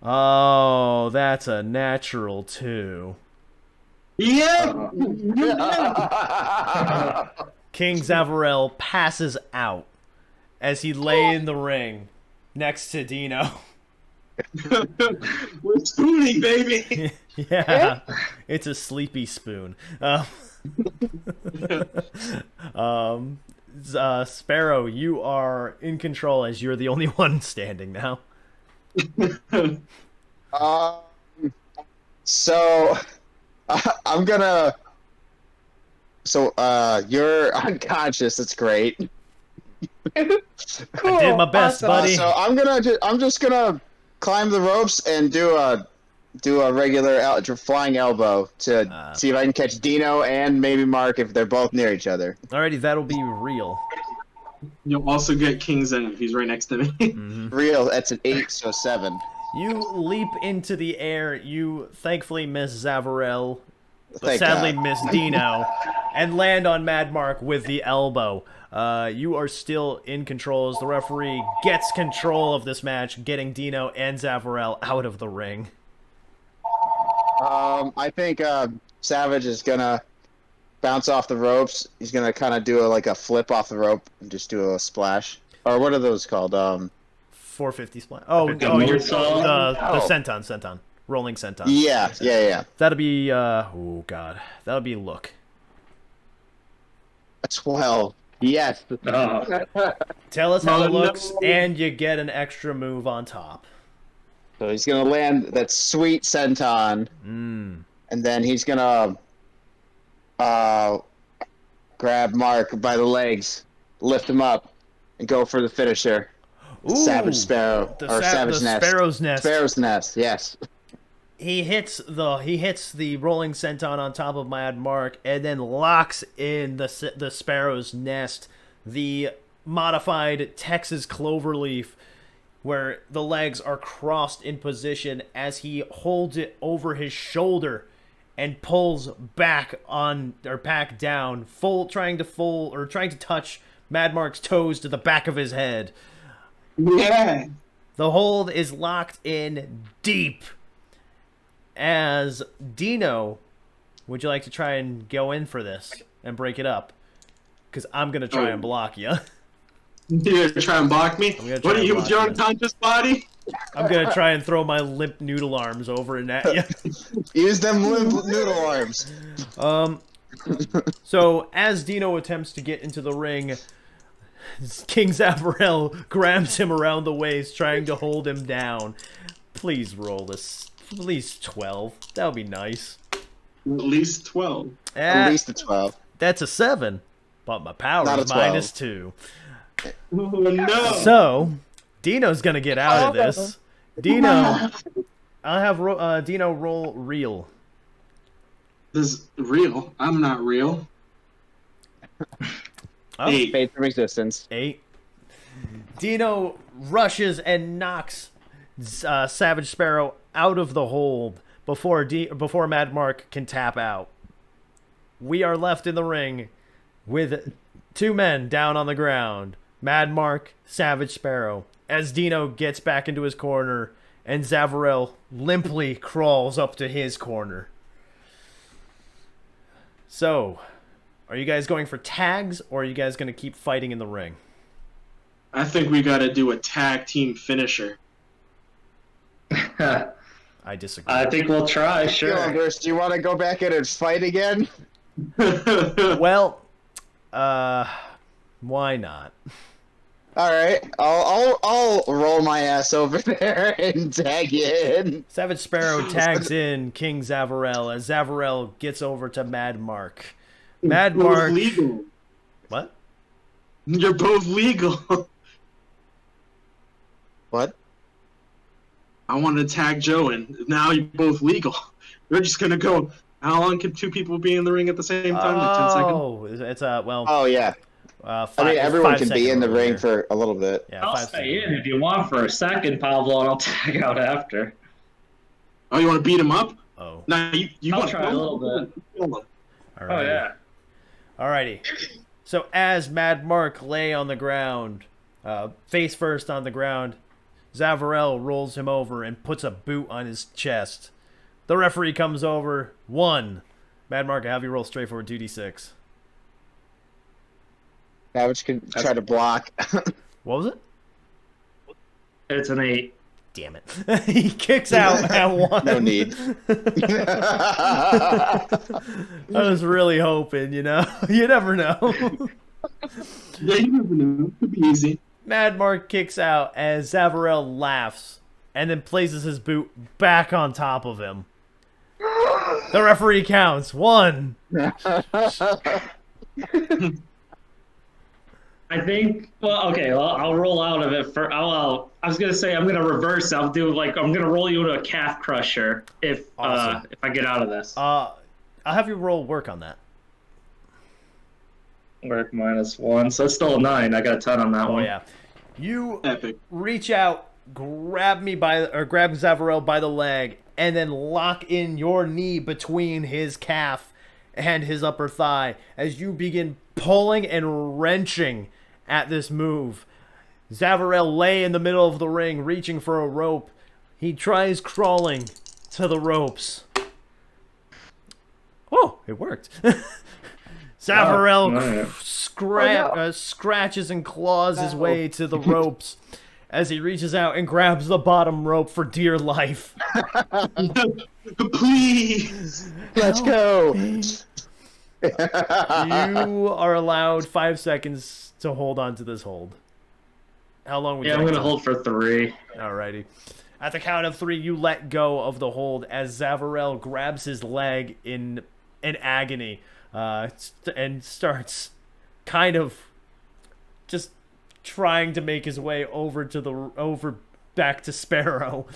Oh, that's a natural 2. Yeah. King Zavarell passes out as he lay in the ring next to Dino. We're spooning, baby. Yeah, it's a sleepy spoon. Sparrow, you are in control as you're the only one standing now. So I'm gonna. So you're unconscious. It's great. Cool. I did my best, Awesome. buddy. So I'm just gonna climb the ropes and do a regular flying elbow to see if I can catch Dino and maybe Mark if they're both near each other. Alrighty, that'll be real. You'll also get King Zen. He's right next to me. Real. That's an 8, so 7. You leap into the air. You thankfully miss Zavarell, but Thank sadly God. miss Dino, and land on Mad Mark with the elbow. You are still in control as the referee gets control of this match, getting Dino and Zavarell out of the ring. I think Savage is gonna bounce off the ropes. He's gonna kind of do a flip off the rope and just do a splash. Or what are those called? 450 splat. Oh, you're moonsault. the senton, rolling senton. Yeah. That'll be oh god, that'll be look. A 12. Yes. Oh. Tell us how it No. looks, and you get an extra move on top. So he's gonna land that sweet senton, Mm. and then he's gonna grab Mark by the legs, lift him up, and go for the finisher. Ooh, Savage Sparrow or Savage Nest. Sparrow's Nest. Sparrow's Nest. Yes. He hits the rolling senton on top of Mad Mark, and then locks in the Sparrow's Nest, the modified Texas cloverleaf, where the legs are crossed in position as he holds it over his shoulder and pulls back down, trying to touch Mad Mark's toes to the back of his head. Yeah. The hold is locked in deep. As Dino, would you like to try and go in for this and break it up? Because I'm going to try and block you. You're gonna try and block me? I'm gonna try What are and you block with your you. unconscious body? I'm going to try and throw my limp noodle arms over and at you. Use them limp noodle arms. So, as Dino attempts to get into the ring, King Zavarell grabs him around the waist, trying to hold him down. Please roll this. Please 12. That would be nice. At least 12. At least a 12. That's a 7. But my power Not a is 12. -2. Oh, no. So, Dino's gonna get out of this. Dino, I'll have Dino roll real. This is real. I'm not real. Oh, 8. Faith and resistance. 8. Dino rushes and knocks Savage Sparrow out of the hold before Mad Mark can tap out. We are left in the ring with 2 men down on the ground. Mad Mark, Savage Sparrow. As Dino gets back into his corner and Zavarell limply crawls up to his corner. So, are you guys going for tags, or are you guys going to keep fighting in the ring? I think we gotta do a tag team finisher. I disagree. I think we'll try, sure. Gilbert, do you want to go back in and fight again? Well, why not? All right, I'll roll my ass over there and tag you in. Savage Sparrow tags in King Zavarell as Zavarell gets over to Mad Mark. Mad Both Mark. legal. What? You're both legal. What? I want to tag Joe in. Now you're both legal. We're just gonna go. How long can 2 people be in the ring at the same time? Like 10 seconds? Oh, it's well. Oh yeah. Five, I mean, everyone can 5 be in the second ring rule for a little bit. here. Yeah, I'll 5 stay second. in if you want for a second, Pablo, and I'll tag out after. Oh, you want to beat him up? Oh, No, you I'll want try a little bit. all Oh, right. yeah. Alrighty. So as Mad Mark lay on the ground, face first on the ground, Zavarell rolls him over and puts a boot on his chest. The referee comes over. 1. Mad Mark, I have you roll straight forward 2d6. Savage can try to block. What was it? It's an 8. Damn it. He kicks out at 1. No need. I was really hoping, you know. You never know. Yeah, you never know. Could be easy. Mad Mark kicks out as Zavarell laughs and then places his boot back on top of him. The referee counts. 1. I think. Well, okay. Well, I'll roll out of it for. I was gonna say I'm gonna reverse. I'm gonna roll you into a calf crusher if Awesome. if I get out of this. I'll have you roll work on that. Work -1, so it's still a 9. I got a 10 on that Oh one. yeah. You Epic. reach out, grab Zavarell by the leg, and then lock in your knee between his calf and his upper thigh as you begin pulling and wrenching at this move. Zavarell lay in the middle of the ring, reaching for a rope. He tries crawling to the ropes. Oh, it worked. Zavarell scratches and claws his way to the ropes as he reaches out and grabs the bottom rope for dear life. Please. Let's go. You are allowed 5 seconds to hold on to this hold. How long would you I'm like gonna to? hold for 3. Alrighty. At the count of 3, you let go of the hold as Zavarell grabs his leg in agony, and starts kind of just trying to make his way over back to Sparrow.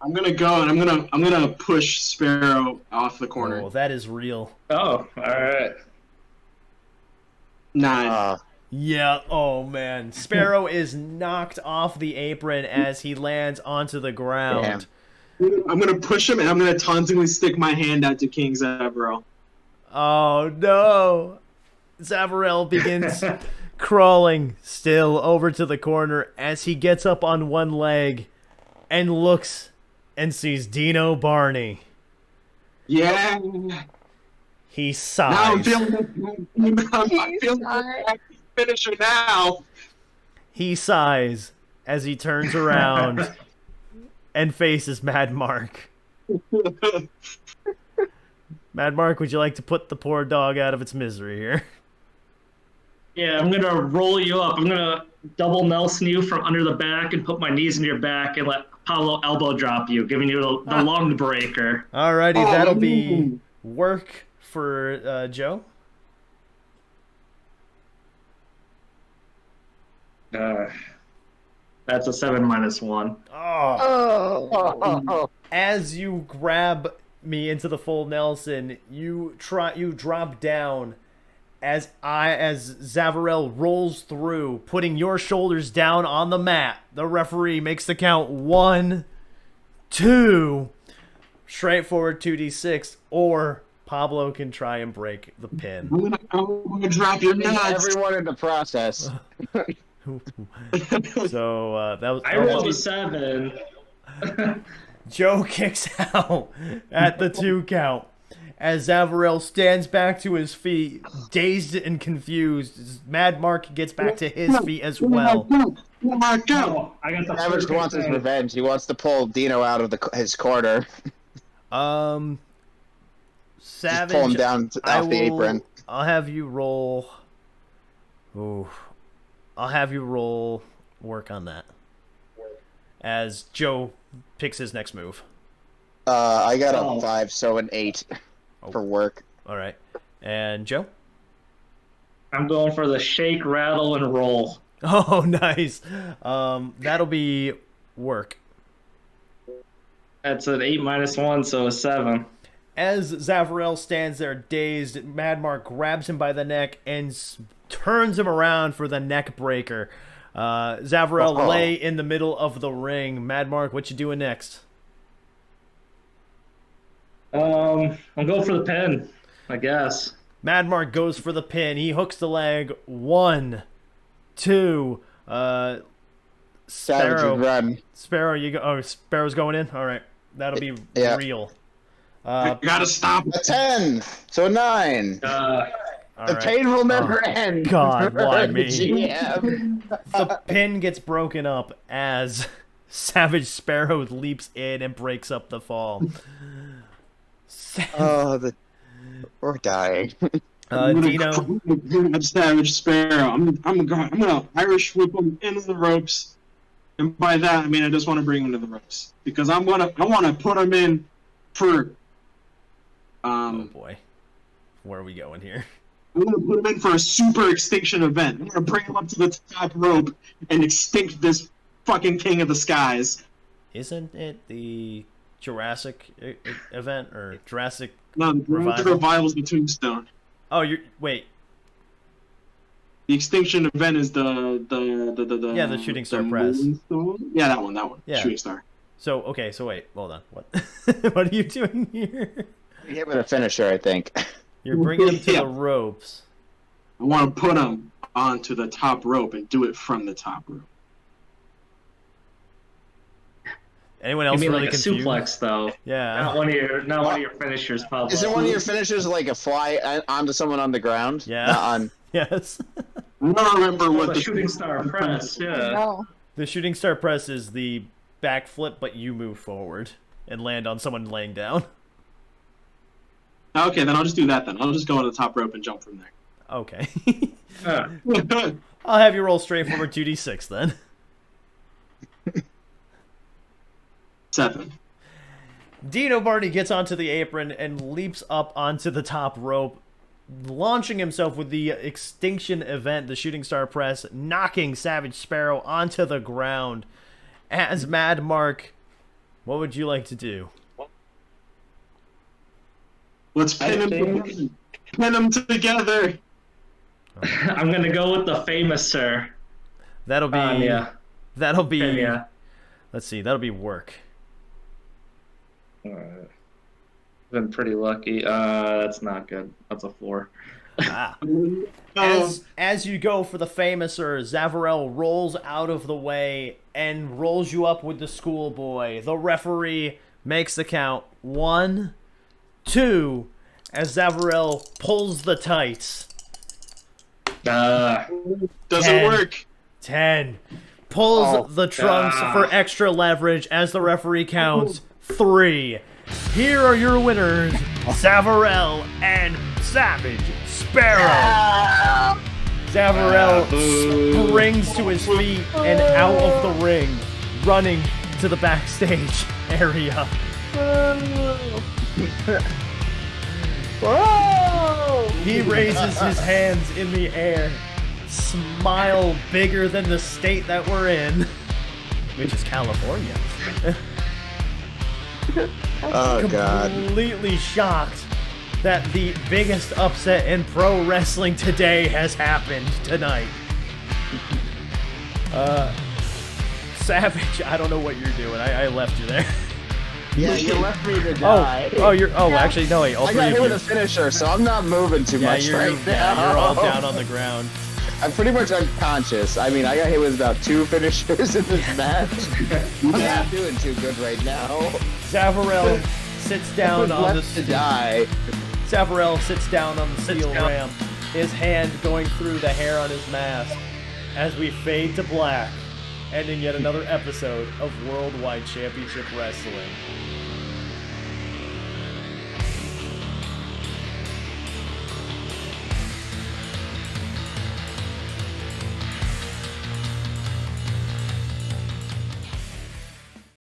I'm gonna go and I'm gonna push Sparrow off the corner. Oh, that is real. Oh, all right. 9. Yeah, oh man. Sparrow is knocked off the apron as he lands onto the ground. I'm gonna push him and I'm gonna tauntingly stick my hand out to King Zavarell. Oh no. Zavarell begins crawling still over to the corner as he gets up on one leg and looks and sees Dino Barney. Yeah. He Now I'm sighs. feeling the finisher now. He sighs as he turns around and faces Mad Mark. Mad Mark, would you like to put the poor dog out of its misery here? Yeah, I'm gonna roll you up. I'm gonna double Nelson you from under the back and put my knees in your back and let Paulo elbow drop you, giving you the lung breaker. Alrighty, that'll be work for Joe. That's a 7-1. Oh. As you grab me into the full Nelson, you drop down as Zavarell rolls through, putting your shoulders down on the mat. The referee makes the count 1, 2, straightforward 2d6, or Pablo can try and break the pin. I'm gonna drop your nuts. Everyone in the process. So that was. I rolled a 7. Joe kicks out at the 2 count as Zavarell stands back to his feet, dazed and confused. Mad Mark gets back to his feet as well. Oh, I got the Savage first wants his thing. revenge. He wants to pull Dino out of his corner. Savage, Just pull him down off the apron. I'll have you roll. Ooh, I'll have you roll work on that. As Joe picks his next move. I got a 5, so an 8 for work. All right, and Joe. I'm going for the shake, rattle, and roll. Oh, nice. That'll be work. That's an 8-1, so a 7. As Zavarell stands there dazed, Mad Mark grabs him by the neck and turns him around for the neck breaker. Zavarell lay in the middle of the ring. Mad Mark, what you doing next? I'm going for the pin, I guess. Mad Mark goes for the pin. He hooks the leg. 1, 2. Savage Sparrow. would run. Sparrow, you go. Oh, Sparrow's going in. All right, that'll be Yeah. real. You gotta stop. A 10, so a 9. All The right. pain will never end. God, why me? GM. The pin gets broken up as Savage Sparrow leaps in and breaks up the fall. We're dying. Dino. I'm Savage Sparrow. I'm gonna Irish whip him into the ropes, and by that I mean I just want to bring him to the ropes because I want to put him in for. Oh boy, where are we going here? I'm gonna put him in for a super extinction event. I'm gonna bring him up to the top rope and extinct this fucking king of the skies. Isn't it the Jurassic event or Jurassic? No, the revival's the tombstone. Oh, wait. The extinction event is the Yeah, the shooting star press. Moonstone? Yeah, that one. Yeah. Shooting star. So okay, so wait, hold on. What? What are you doing here? We hit with a finisher, I think. You're bringing him to Yeah. the ropes. I want to put him onto the top rope and do it from the top rope. Anyone You else mean really like a confused? suplex, though? Yeah. Not one of your finishers, Pablo. Is it one of your finishers like a fly onto someone on the ground? Yeah. Not on. Yes. I don't remember what the shooting star press? Yeah. The shooting star press is the backflip, but you move forward and land on someone laying down. Okay, then I'll just do that then. I'll just go on the top rope and jump from there. Okay. Uh, I'll have you roll straight forward 2d6 then. 7. Dino Barney gets onto the apron and leaps up onto the top rope, launching himself with the Extinction Event, the Shooting Star Press, knocking Savage Sparrow onto the ground. As Mad Mark, what would you like to do? Let's pin them together. I'm gonna go with the famous sir. That'll be... Yeah. That'll be... Yeah. Let's see, that'll be work. Been pretty lucky. That's not good. That's a 4. Ah. Oh, As you go for the famouser, Zavarell rolls out of the way and rolls you up with the schoolboy. The referee makes the count. 1, 2, as Zavarell pulls the tights. doesn't 10. work. 10. Pulls the trunks for extra leverage as the referee counts. 3. Here are your winners, Zavarell and Savage Sparrow. Zavarell springs to his feet and out of the ring, running to the backstage area. He raises his hands in the air, smile bigger than the state that we're in, which is California. Oh, God. Completely shocked that the biggest upset in pro wrestling today has happened tonight. Savage, I don't know what you're doing. I left you there. Yeah, you left me to die. Actually, no, wait, all I three got of hit you. with a finisher, so I'm not moving too much you're, right now. you're all down on the ground. I'm pretty much unconscious. I mean, I got hit with about 2 finishers in this match. I'm not doing too good right now. Zavarell sits down on the Left to die. Zavarell sits down on the steel ramp, his hand going through the hair on his mask, as we fade to black, ending yet another episode of Worldwide Championship Wrestling.